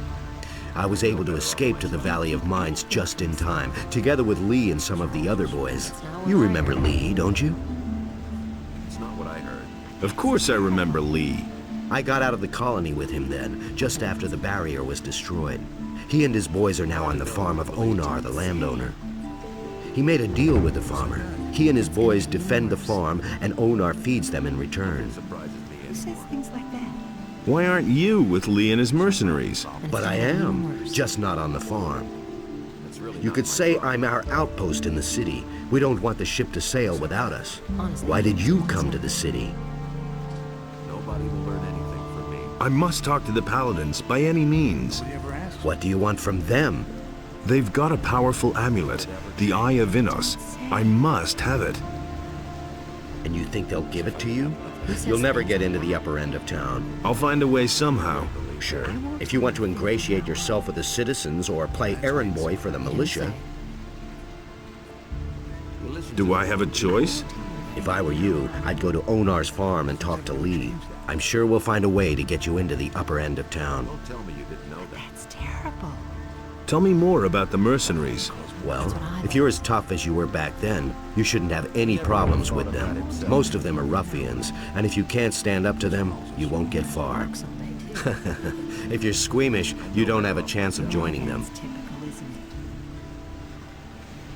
I was able to escape to the Valley of Mines just in time, together with Lee and some of the other boys. You remember Lee, don't you? It's not what I heard. Of course I remember Lee. I got out of the colony with him then, just after the barrier was destroyed. He and his boys are now on the farm of Onar, the landowner. He made a deal with the farmer. He and his boys defend the farm, and Onar feeds them in return. Who says things like that? Why aren't you with Lee and his mercenaries? But I am, just not on the farm. You could say I'm our outpost in the city. We don't want the ship to sail without us. Why did you come to the city? Nobody will learn anything from me. I must talk to the paladins by any means. What do you want from them? They've got a powerful amulet, the Eye of Innos. I must have it. And you think they'll give it to you? You'll never get into the upper end of town. I'll find a way somehow. Sure. If you want to ingratiate yourself with the citizens or play errand boy for the militia. Do I have a choice? If I were you, I'd go to Onar's farm and talk to Lee. I'm sure we'll find a way to get you into the upper end of town. Don't tell me you didn't know that. That's terrible. Tell me more about the mercenaries. Well, if you're as tough as you were back then, you shouldn't have any problems with them. Most of them are ruffians, and if you can't stand up to them, you won't get far. If you're squeamish, you don't have a chance of joining them. That's typical, isn't it?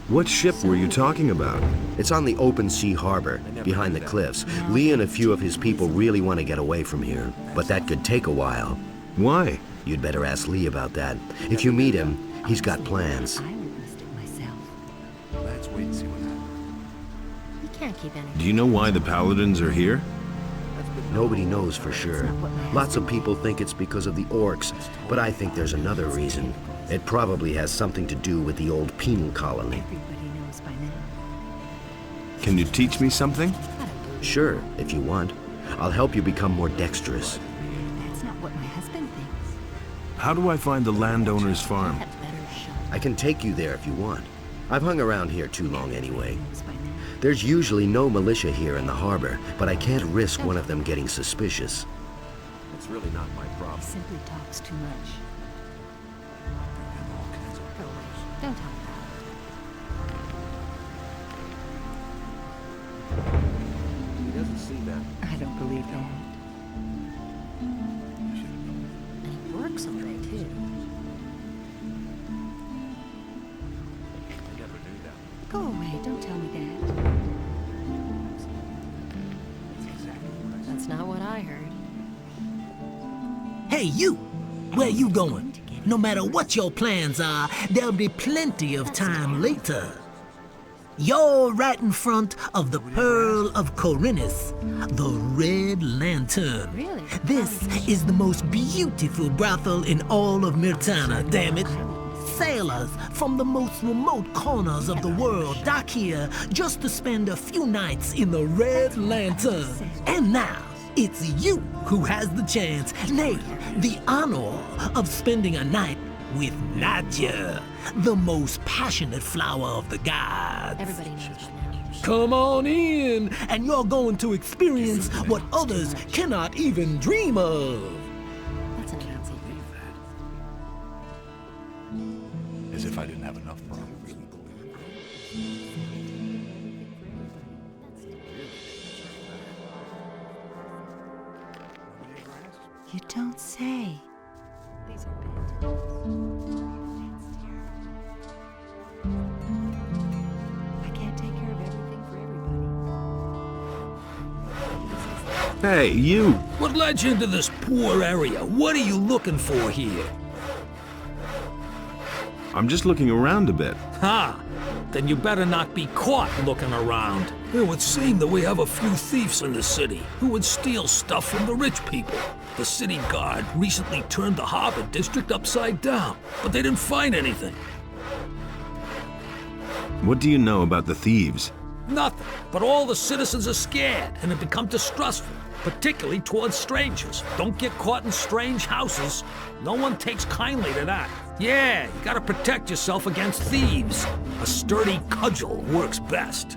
What ship were you talking about? It's on the open sea harbor, behind the cliffs. Lee and a few of his people really want to get away from here, but that could take a while. Why? You'd better ask Lee about that. If you meet him, he's got plans. I witnessed it myself. Let's wait and see what happens. You can't keep anything. Do you know why the paladins are here? Nobody knows for sure. Lots of people think it's because of the orcs, but I think there's another reason. It probably has something to do with the old penal colony. Everybody knows by now. Can you teach me something? Sure, if you want. I'll help you become more dexterous. That's not what my husband thinks. How do I find the landowner's farm? Had better shut I can take you there if you want. I've hung around here too long anyway. knows by now. There's usually no militia here in the harbor, but I can't risk one of them getting suspicious. It's really not my He problem. simply talks too much. Go away. Don't talk about He doesn't see that. it. I don't believe that. And he works all day, too. I never knew that. Go away. Don't tell me that. That's not what I heard. Hey, you! Where you going? No matter what your plans are, there'll be plenty of time later. You're right in front of the Pearl of Corinus, the Red Lantern. Really? This is the most beautiful brothel in all of Myrtana, damn it. Sailors from the most remote corners of the world dock here just to spend a few nights in the Red Lantern. And now, it's you who has the chance, nay, the honor of spending a night with Nadja, the most passionate flower of the gods. Everybody knows by now. Come on in, and you're going to experience what others cannot even dream of. That's an easy thing. As if I didn't have enough problems. You don't say. These are bad times. That's terrible. I can't take care of everything for everybody. Hey, you! What led you into this poor area? What are you looking for here? I'm just looking around a bit. Ha! Then you better not be caught looking around. It would seem that we have a few thieves in the city who would steal stuff from the rich people. The city guard recently turned the harbor district upside down, but they didn't find anything. What do you know about the thieves? Nothing, but all the citizens are scared and have become distrustful, particularly towards strangers. Don't get caught in strange houses. No one takes kindly to that. Yeah, you gotta protect yourself against thieves. A sturdy cudgel works best.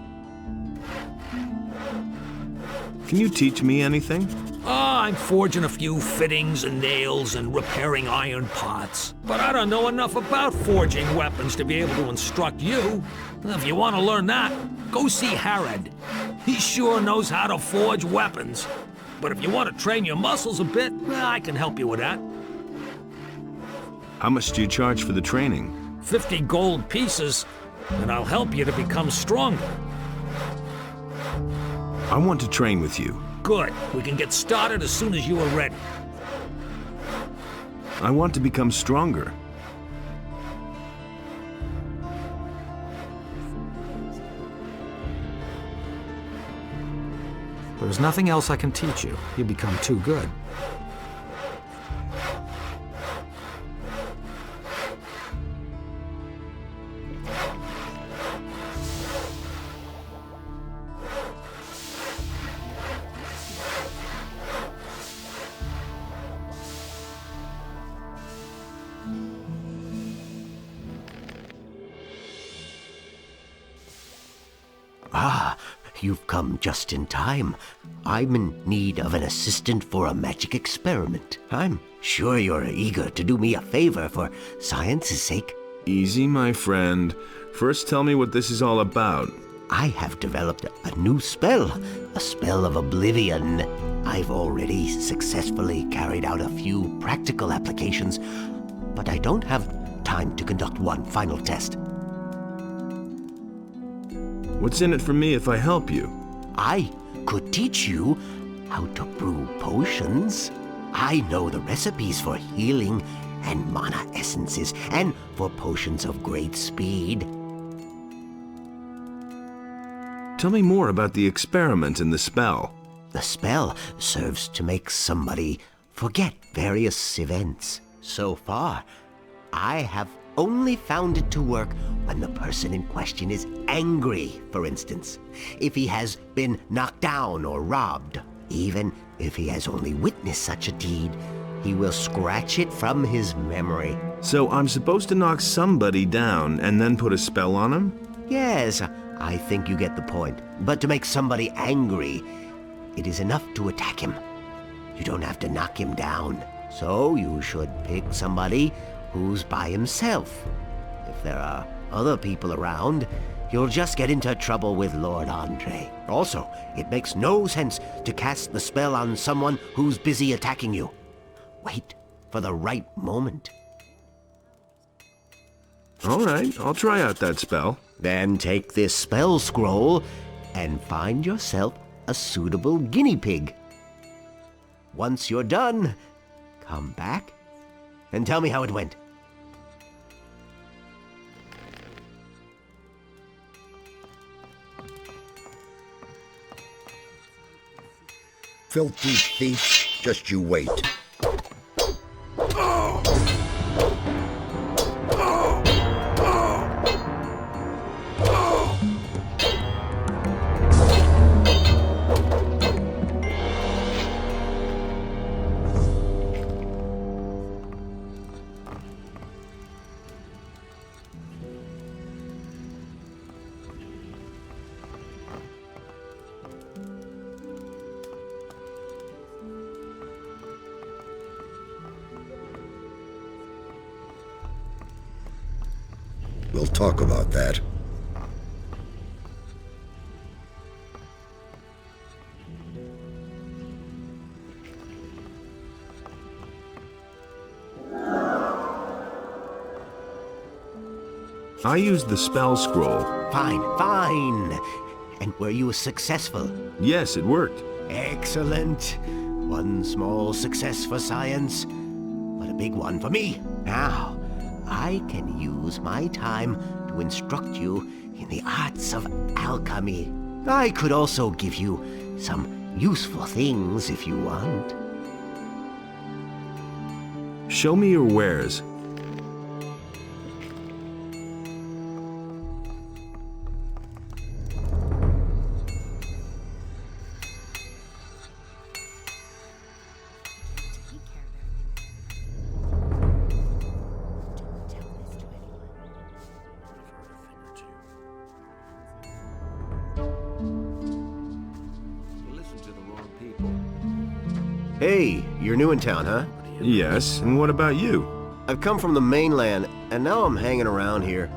Can you teach me anything? I'm forging a few fittings and nails and repairing iron pots. But I don't know enough about forging weapons to be able to instruct you. If you want to learn that, go see Harrod. He sure knows how to forge weapons. But if you want to train your muscles a bit, I can help you with that. How much do you charge for the training? 50 gold pieces, and I'll help you to become stronger. I want to train with you. Good. We can get started as soon as you are ready. I want to become stronger. There's nothing else I can teach you. You become too good. Ah, you've come just in time. I'm in need of an assistant for a magic experiment. I'm sure you're eager to do me a favor for science's sake. Easy, my friend. First tell me what this is all about. I have developed a new spell, a spell of oblivion. I've already successfully carried out a few practical applications, but I don't have time to conduct one final test. What's in it for me if I help you? I could teach you how to brew potions. I know the recipes for healing and mana essences, and for potions of great speed. Tell me more about the experiment and the spell. The spell serves to make somebody forget various events. So far, I have only found it to work when the person in question is angry, for instance. If he has been knocked down or robbed. Even if he has only witnessed such a deed, he will scratch it from his memory. So I'm supposed to knock somebody down and then put a spell on him? Yes, I think you get the point. But to make somebody angry, it is enough to attack him. You don't have to knock him down. So you should pick somebody who's by himself. If there are other people around, you'll just get into trouble with Lord Andre. Also, it makes no sense to cast the spell on someone who's busy attacking you. Wait for the right moment. All right, I'll try out that spell. Then take this spell scroll and find yourself a suitable guinea pig. Once you're done, come back and tell me how it went. Filthy thief, just you wait. We'll talk about that. I used the spell scroll. Fine, fine. And were you successful? Yes, it worked. Excellent. One small success for science, but a big one for me. Now, I can use my time to instruct you in the arts of alchemy. I could also give you some useful things if you want. Show me your wares. Hey, you're new in town, huh? Yes, and what about you? I've come from the mainland, and now I'm hanging around here.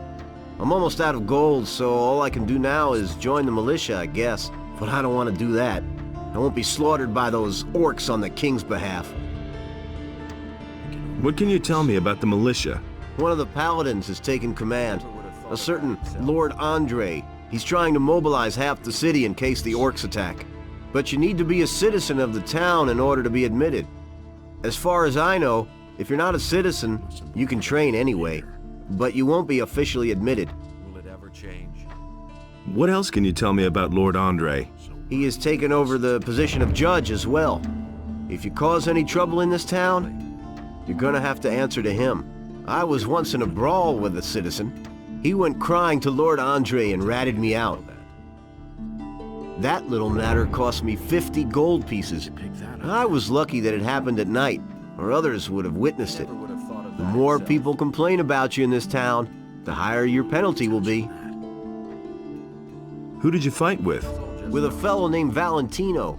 I'm almost out of gold, so all I can do now is join the militia, I guess. But I don't want to do that. I won't be slaughtered by those orcs on the king's behalf. What can you tell me about the militia? One of the paladins has taken command. A certain Lord Andre. He's trying to mobilize half the city in case the orcs attack. But you need to be a citizen of the town in order to be admitted. As far as I know, if you're not a citizen, you can train anyway, but you won't be officially admitted. Will it ever change? What else can you tell me about Lord Andre? He has taken over the position of judge as well. If you cause any trouble in this town, you're gonna have to answer to him. I was once in a brawl with a citizen. He went crying to Lord Andre and ratted me out. That little matter cost me 50 gold pieces. I was lucky that it happened at night, or others would have witnessed it. The more people complain about you in this town, the higher your penalty will be. Who did you fight with? With a fellow named Valentino.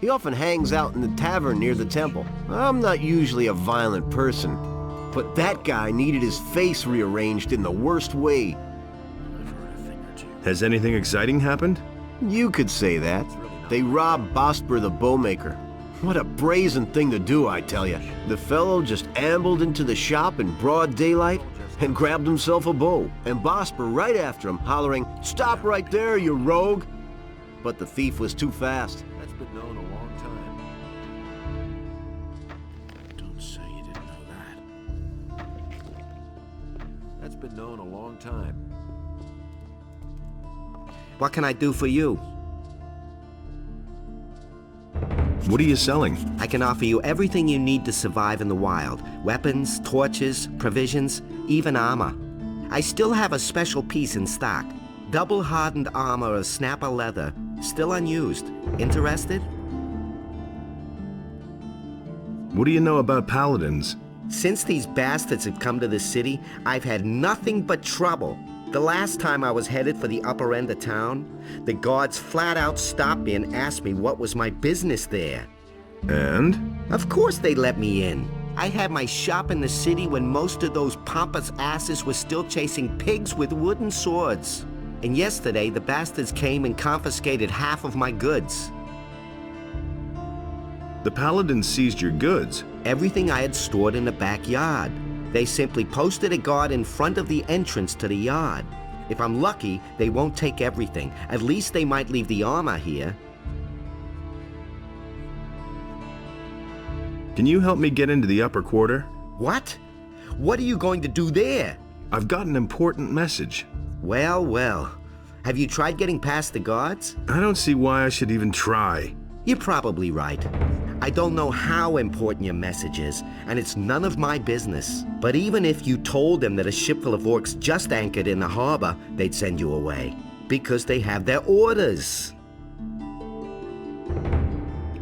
He often hangs out in the tavern near the temple. I'm not usually a violent person, but that guy needed his face rearranged in the worst way. Has anything exciting happened? You could say that. They robbed Bosper the bowmaker. What a brazen thing to do, I tell you. The fellow just ambled into the shop in broad daylight and grabbed himself a bow, and Bosper right after him, hollering, "Stop right there, you rogue!" But the thief was too fast. That's been known a long time. Don't say you didn't know that. That's been known a long time. What can I do for you? What are you selling? I can offer you everything you need to survive in the wild. Weapons, torches, provisions, even armor. I still have a special piece in stock. Double hardened armor of snapper leather, still unused. Interested? What do you know about paladins? Since these bastards have come to the city, I've had nothing but trouble. The last time I was headed for the upper end of town, the guards flat out stopped me and asked me what was my business there. And? Of course they let me in. I had my shop in the city when most of those pompous asses were still chasing pigs with wooden swords. And yesterday, the bastards came and confiscated half of my goods. The paladins seized your goods. Everything I had stored in the backyard. They simply posted a guard in front of the entrance to the yard. If I'm lucky, they won't take everything. At least they might leave the armor here. Can you help me get into the upper quarter? What? What are you going to do there? I've got an important message. Well, well. Have you tried getting past the guards? I don't see why I should even try. You're probably right. I don't know how important your message is, and it's none of my business. But even if you told them that a ship full of orcs just anchored in the harbor, they'd send you away. Because they have their orders.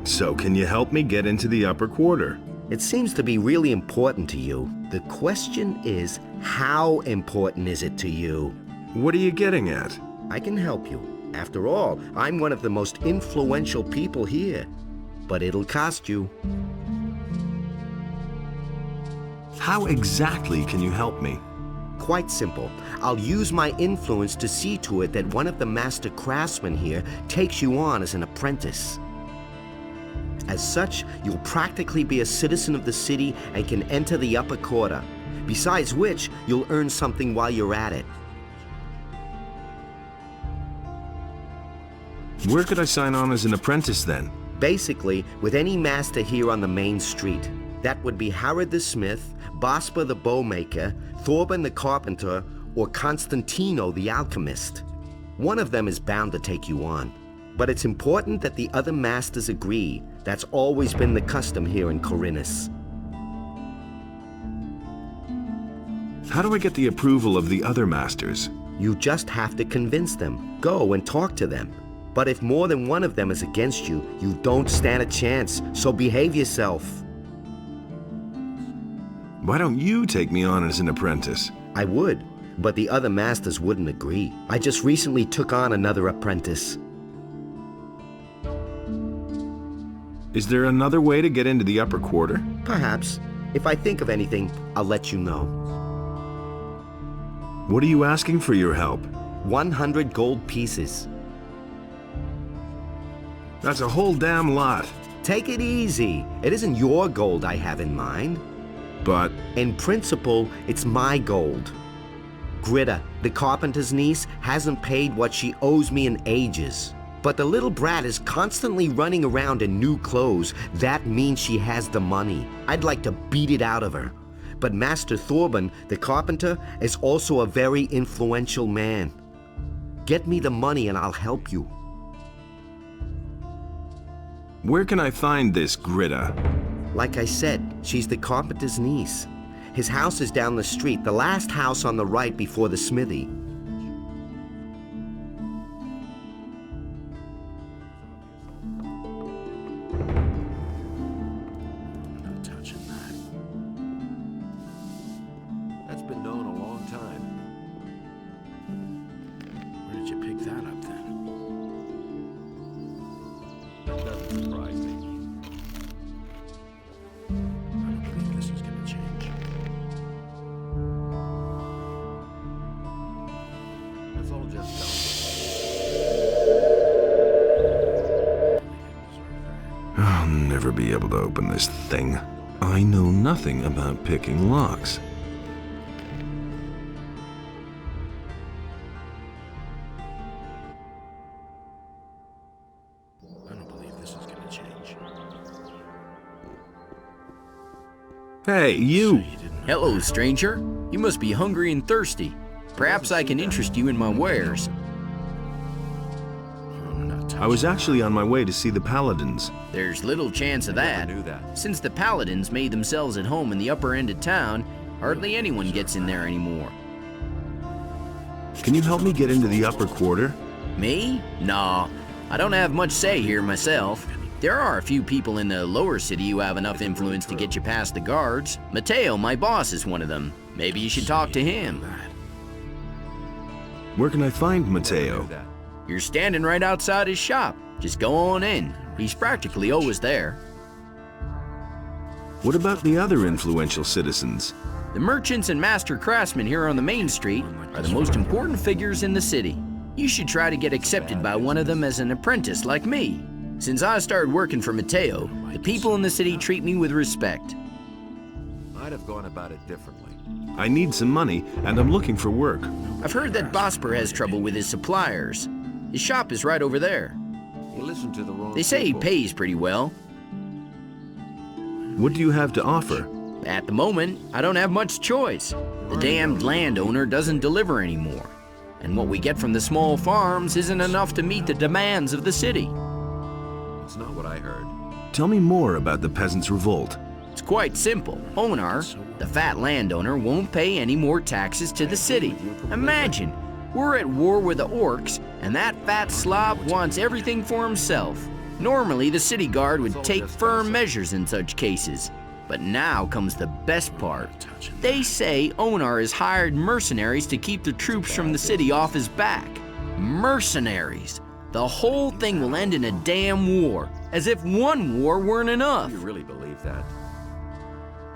So can you help me get into the upper quarter? It seems to be really important to you. The question is, how important is it to you? What are you getting at? I can help you. After all, I'm one of the most influential people here. But it'll cost you. How exactly can you help me? Quite simple. I'll use my influence to see to it that one of the master craftsmen here takes you on as an apprentice. As such, you'll practically be a citizen of the city and can enter the upper quarter. Besides which, you'll earn something while you're at it. Where could I sign on as an apprentice then? Basically, with any master here on the main street. That would be Harrod the smith, Bosper the bowmaker, Thorben the carpenter, or Constantino the alchemist. One of them is bound to take you on. But it's important that the other masters agree. That's always been the custom here in Corinus. How do I get the approval of the other masters? You just have to convince them. Go and talk to them. But if more than one of them is against you, you don't stand a chance, so behave yourself. Why don't you take me on as an apprentice? I would, but the other masters wouldn't agree. I just recently took on another apprentice. Is there another way to get into the upper quarter? Perhaps. If I think of anything, I'll let you know. What are you asking for your help? 100 gold pieces. That's a whole damn lot. Take it easy. It isn't your gold I have in mind. But... in principle, it's my gold. Gritta, the carpenter's niece, hasn't paid what she owes me in ages. But the little brat is constantly running around in new clothes. That means she has the money. I'd like to beat it out of her. But Master Thorben, the carpenter, is also a very influential man. Get me the money and I'll help you. Where can I find this Gritta? Like I said, she's the carpenter's niece. His house is down the street, the last house on the right before the smithy. I'll never be able to open this thing. I know nothing about picking locks. I don't believe this is gonna change. Hey, you! Hello, stranger. You must be hungry and thirsty. Perhaps I can interest you in my wares. I was actually on my way to see the paladins. There's little chance of that. Since the paladins made themselves at home in the upper end of town, hardly anyone gets in there anymore. Can you help me get into the upper quarter? Me? Nah, I don't have much say here myself. There are a few people in the lower city who have enough influence to get you past the guards. Mateo, my boss, is one of them. Maybe you should talk to him. Where can I find Mateo? You're standing right outside his shop. Just go on in. He's practically always there. What about the other influential citizens? The merchants and master craftsmen here on the main street are the most important figures in the city. You should try to get accepted by one of them as an apprentice like me. Since I started working for Mateo, the people in the city treat me with respect. I'd have gone about it differently. I need some money, and I'm looking for work. I've heard that Bosper has trouble with his suppliers. His shop is right over there. You listened to the wrong They say he people. pays pretty well. What do you have to offer? At the moment, I don't have much choice. The damned landowner doesn't deliver anymore. And what we get from the small farms isn't enough to meet the demands of the city. It's not what I heard. Tell me more about the Peasants' Revolt. It's quite simple. Onar, the fat landowner, won't pay any more taxes to the city. Imagine, we're at war with the orcs, and that fat slob wants everything for himself. Normally, the city guard would take firm measures in such cases. But now comes the best part. They say Onar has hired mercenaries to keep the troops from the city off his back. Mercenaries. The whole thing will end in a damn war, as if one war weren't enough. You really believe that?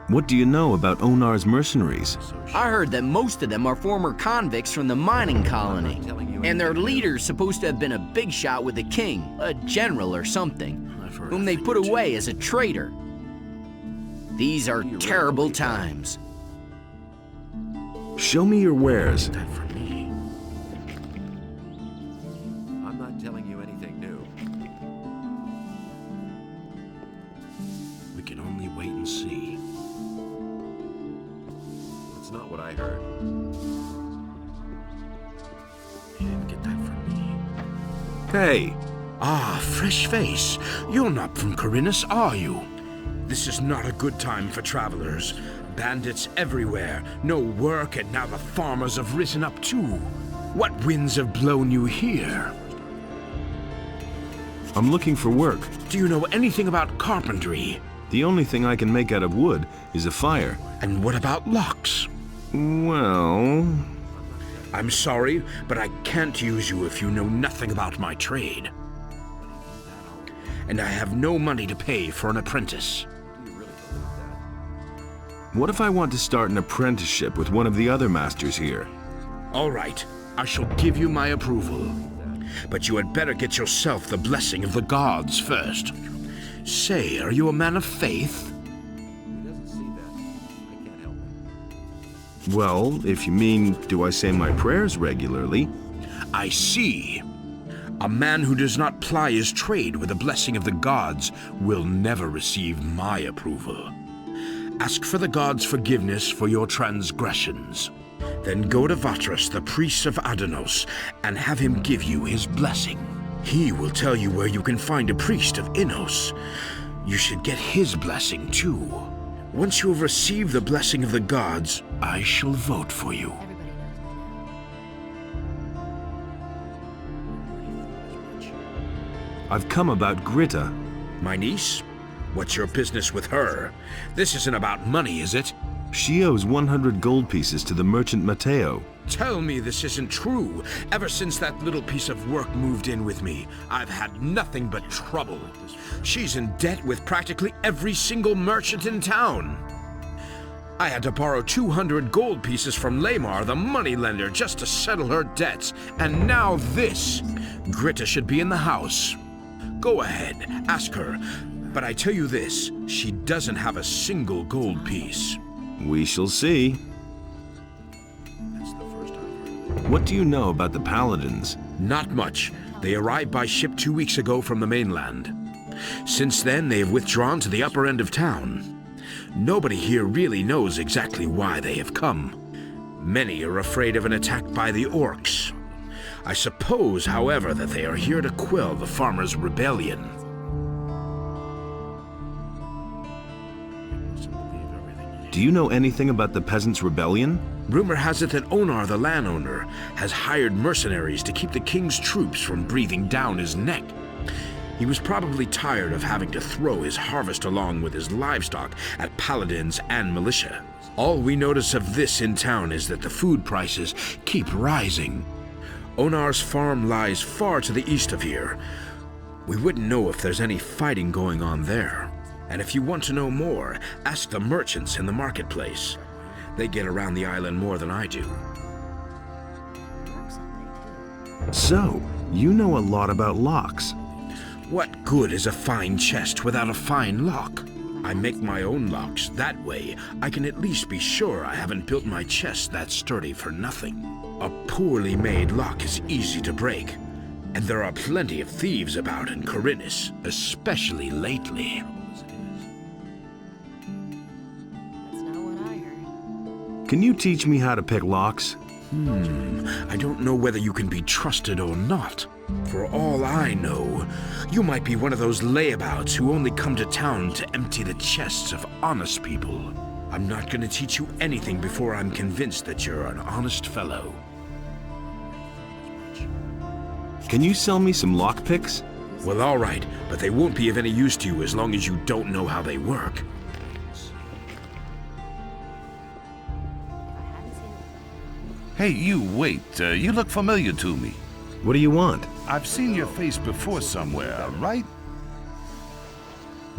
What do you know about Onar's mercenaries? I heard that most of them are former convicts from the mining colony, and their leader's supposed to have been a big shot with the king, a general or something, whom they put away as a traitor. These are terrible times. Show me your wares. I'm not telling you anything new. can only wait and see. That's not what I heard. He didn't get that from me. Hey, Ah, fresh face. You're not from Corinus, are you? This is not a good time for travelers. Bandits everywhere, no work, and now the farmers have risen up too. What winds have blown you here? I'm looking for work. Do you know anything about carpentry? The only thing I can make out of wood is a fire. And what about locks? Well... I'm sorry, but I can't use you if you know nothing about my trade. And I have no money to pay for an apprentice. What if I want to start an apprenticeship with one of the other masters here? All right, I shall give you my approval. But you had better get yourself the blessing of the gods first. Say, are you a man of faith? Well, if you mean, do I say my prayers regularly? I see. A man who does not ply his trade with the blessing of the gods will never receive my approval. Ask for the gods' forgiveness for your transgressions. Then go to Vatras, the priest of Adanos, and have him give you his blessing. He will tell you where you can find a priest of Innos. You should get his blessing too. Once you have received the blessing of the gods, I shall vote for you. I've come about Gritta. My niece? What's your business with her? This isn't about money, is it? She owes 100 gold pieces to the merchant Matteo. Tell me this isn't true. Ever since that little piece of work moved in with me, I've had nothing but trouble. She's in debt with practically every single merchant in town. I had to borrow 200 gold pieces from Lamar, the moneylender, just to settle her debts. And now this. Gritta should be in the house. Go ahead, ask her. But I tell you this, she doesn't have a single gold piece. We shall see. What do you know about the Paladins? Not much. They arrived by ship 2 weeks ago from the mainland. Since then, they have withdrawn to the upper end of town. Nobody here really knows exactly why they have come. Many are afraid of an attack by the orcs. I suppose, however, that they are here to quell the farmers' rebellion. Do you know anything about the Peasants' Rebellion? Rumor has it that Onar, the landowner, has hired mercenaries to keep the king's troops from breathing down his neck. He was probably tired of having to throw his harvest along with his livestock at paladins and militia. All we notice of this in town is that the food prices keep rising. Onar's farm lies far to the east of here. We wouldn't know if there's any fighting going on there. And if you want to know more, ask the merchants in the marketplace. They get around the island more than I do. So, you know a lot about locks. What good is a fine chest without a fine lock? I make my own locks. That way, I can at least be sure I haven't built my chest that sturdy for nothing. A poorly made lock is easy to break. And there are plenty of thieves about in Corinus, especially lately. Can you teach me how to pick locks? I don't know whether you can be trusted or not. For all I know, you might be one of those layabouts who only come to town to empty the chests of honest people. I'm not going to teach you anything before I'm convinced that you're an honest fellow. Can you sell me some lockpicks? Well, all right, but they won't be of any use to you as long as you don't know how they work. Hey, you, wait. You look familiar to me. What do you want? I've seen your face before somewhere, right?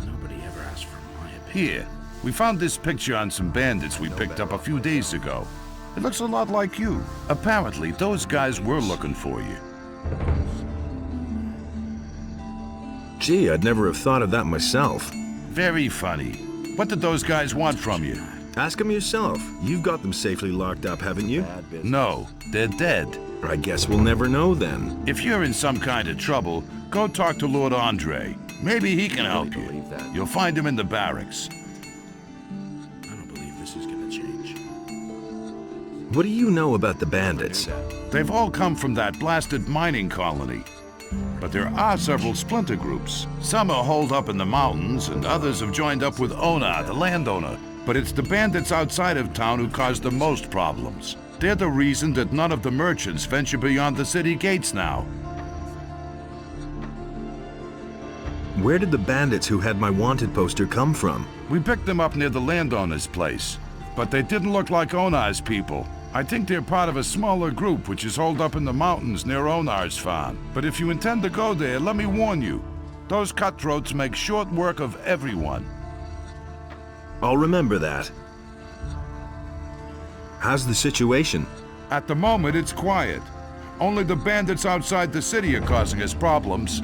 Nobody ever asked for my opinion. Here. We found this picture on some bandits we picked up a few days ago. It looks a lot like you. Apparently, those guys were looking for you. Gee, I'd never have thought of that myself. Very funny. What did those guys want from you? Ask them yourself. You've got them safely locked up, haven't you? No, they're dead. I guess we'll never know then. If you're in some kind of trouble, go talk to Lord Andre. Maybe he can help you. believe that. You'll find him in the barracks. I don't believe this is gonna change. What do you know about the bandits? They've all come from that blasted mining colony. But there are several splinter groups. Some are holed up in the mountains, and others have joined up with Onar, the landowner. But it's the bandits outside of town who cause the most problems. They're the reason that none of the merchants venture beyond the city gates now. Where did the bandits who had my wanted poster come from? We picked them up near the landowner's place, but they didn't look like Onar's people. I think they're part of a smaller group which is holed up in the mountains near Onar's farm. But if you intend to go there, let me warn you, those cutthroats make short work of everyone. I'll remember that. How's the situation? At the moment, it's quiet. Only the bandits outside the city are causing us problems.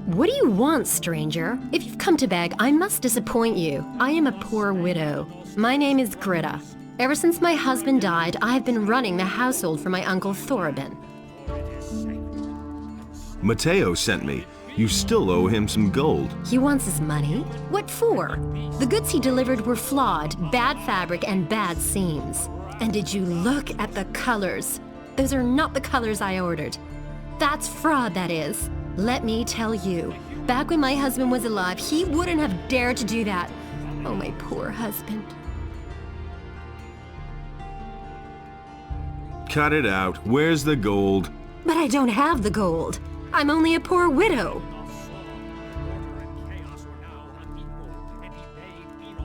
What do you want, stranger? If you've come to beg, I must disappoint you. I am a poor widow. My name is Greta. Ever since my husband died, I have been running the household for my uncle Thorabin. Matteo sent me. You still owe him some gold. He wants his money? What for? The goods he delivered were flawed, bad fabric, and bad seams. And did you look at the colors? Those are not the colors I ordered. That's fraud, that is. Let me tell you, back when my husband was alive, he wouldn't have dared to do that. Oh, my poor husband. Cut it out. Where's the gold? But I don't have the gold. I'm only a poor widow.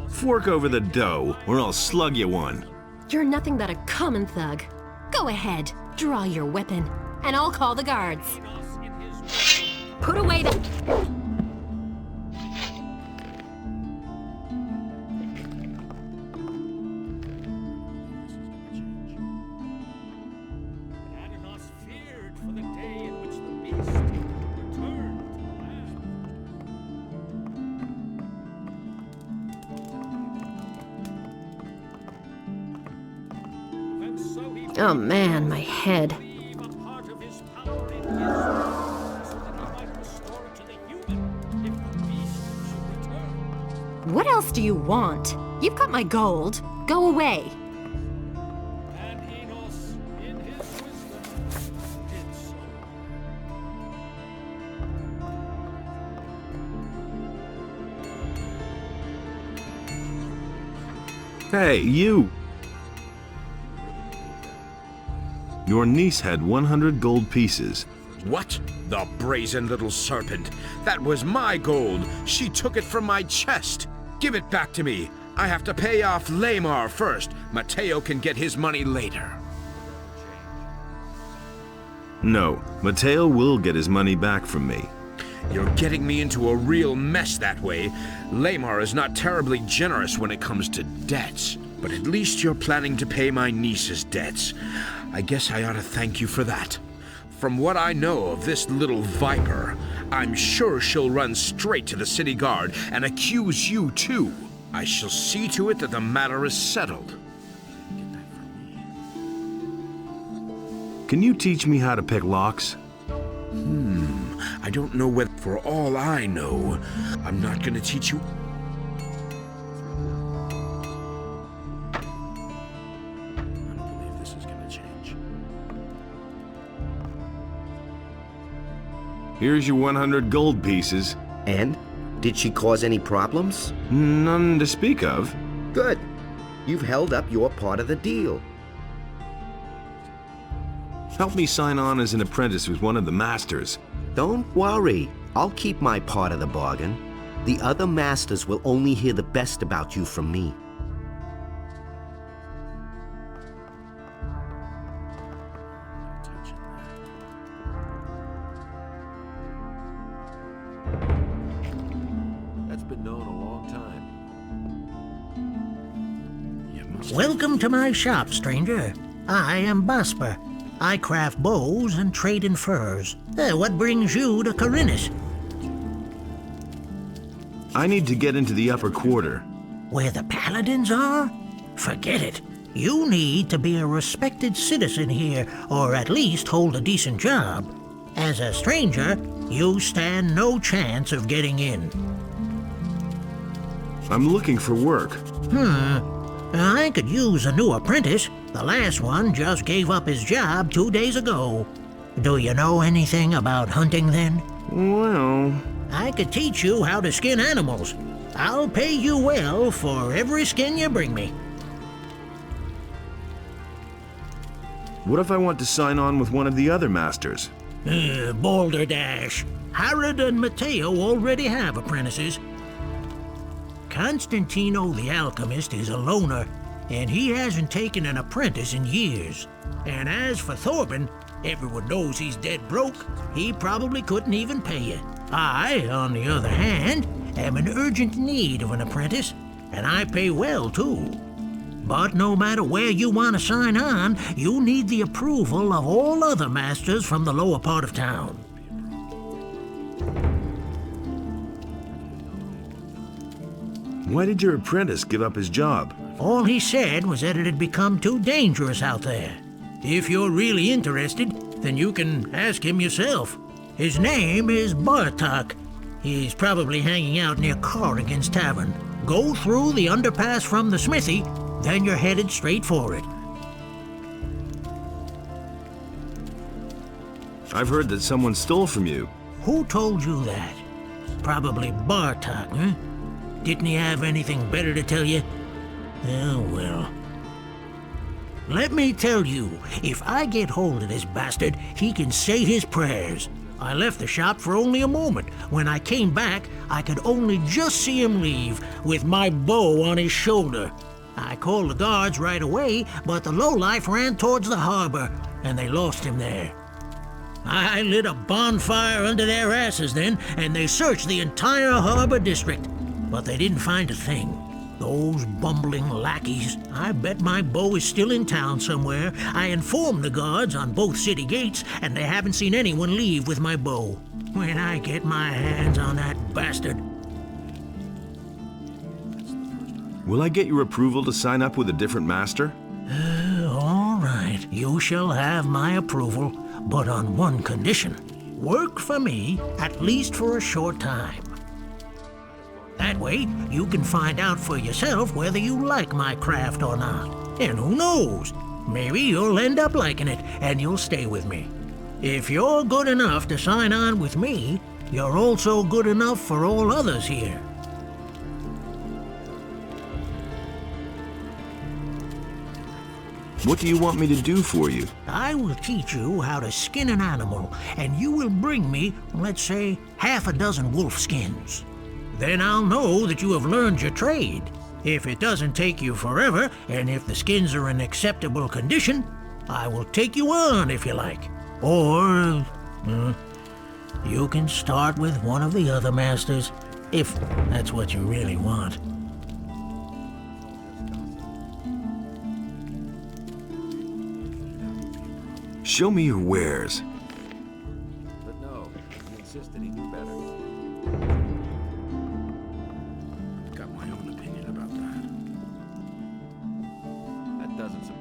Fork over the dough, or I'll slug you one. You're nothing but a common thug. Go ahead, draw your weapon, and I'll call the guards. Put away the... Oh man, my head. What else do you want? You've got my gold. Go away. Hey, you! Your niece had 100 gold pieces. What? The brazen little serpent. That was my gold. She took it from my chest. Give it back to me. I have to pay off Lobart first. Matteo can get his money later. No, Matteo will get his money back from me. You're getting me into a real mess that way. Lobart is not terribly generous when it comes to debts. But at least you're planning to pay my niece's debts. I guess I ought to thank you for that. From what I know of this little viper, I'm sure she'll run straight to the city guard and accuse you too. I shall see to it that the matter is settled. Can you teach me how to pick locks? I don't know whether, for all I know, I'm not going to teach you. Here's your 100 gold pieces. And? Did she cause any problems? None to speak of. Good. You've held up your part of the deal. Help me sign on as an apprentice with one of the masters. Don't worry. I'll keep my part of the bargain. The other masters will only hear the best about you from me. Welcome to my shop, stranger. I am Basper. I craft bows and trade in furs. What brings you to Corinus? I need to get into the upper quarter. Where the paladins are? Forget it. You need to be a respected citizen here, or at least hold a decent job. As a stranger, you stand no chance of getting in. I'm looking for work. I could use a new apprentice. The last one just gave up his job 2 days ago. Do you know anything about hunting then? Well... I could teach you how to skin animals. I'll pay you well for every skin you bring me. What if I want to sign on with one of the other masters? Balderdash. Harrod and Matteo already have apprentices. Constantino the alchemist is a loner, and he hasn't taken an apprentice in years. And as for Thorben, everyone knows he's dead broke. He probably couldn't even pay you. I, on the other hand, am in urgent need of an apprentice, and I pay well too. But no matter where you want to sign on, you need the approval of all other masters from the lower part of town. Why did your apprentice give up his job? All he said was that it had become too dangerous out there. If you're really interested, then you can ask him yourself. His name is Bartok. He's probably hanging out near Corrigan's Tavern. Go through the underpass from the smithy, then you're headed straight for it. I've heard that someone stole from you. Who told you that? Probably Bartok, huh? Didn't he have anything better to tell you? Oh, well. Let me tell you, if I get hold of this bastard, he can say his prayers. I left the shop for only a moment. When I came back, I could only just see him leave, with my bow on his shoulder. I called the guards right away, but the lowlife ran towards the harbor, and they lost him there. I lit a bonfire under their asses then, and they searched the entire harbor district, but they didn't find a thing. Those bumbling lackeys. I bet my bow is still in town somewhere. I informed the guards on both city gates, and they haven't seen anyone leave with my bow. When I get my hands on that bastard... Will I get your approval to sign up with a different master? All right. You shall have my approval, but on one condition. Work for me, at least for a short time. That way, you can find out for yourself whether you like my craft or not. And who knows, maybe you'll end up liking it and you'll stay with me. If you're good enough to sign on with me, you're also good enough for all others here. What do you want me to do for you? I will teach you how to skin an animal, and you will bring me, let's say, 6 wolf skins. Then I'll know that you have learned your trade. If it doesn't take you forever, and if the skins are in acceptable condition, I will take you on if you like. Or, you can start with one of the other masters, if that's what you really want. Show me your wares. But no, he insisted he knew better. Got my own opinion about that. That doesn't surprise me.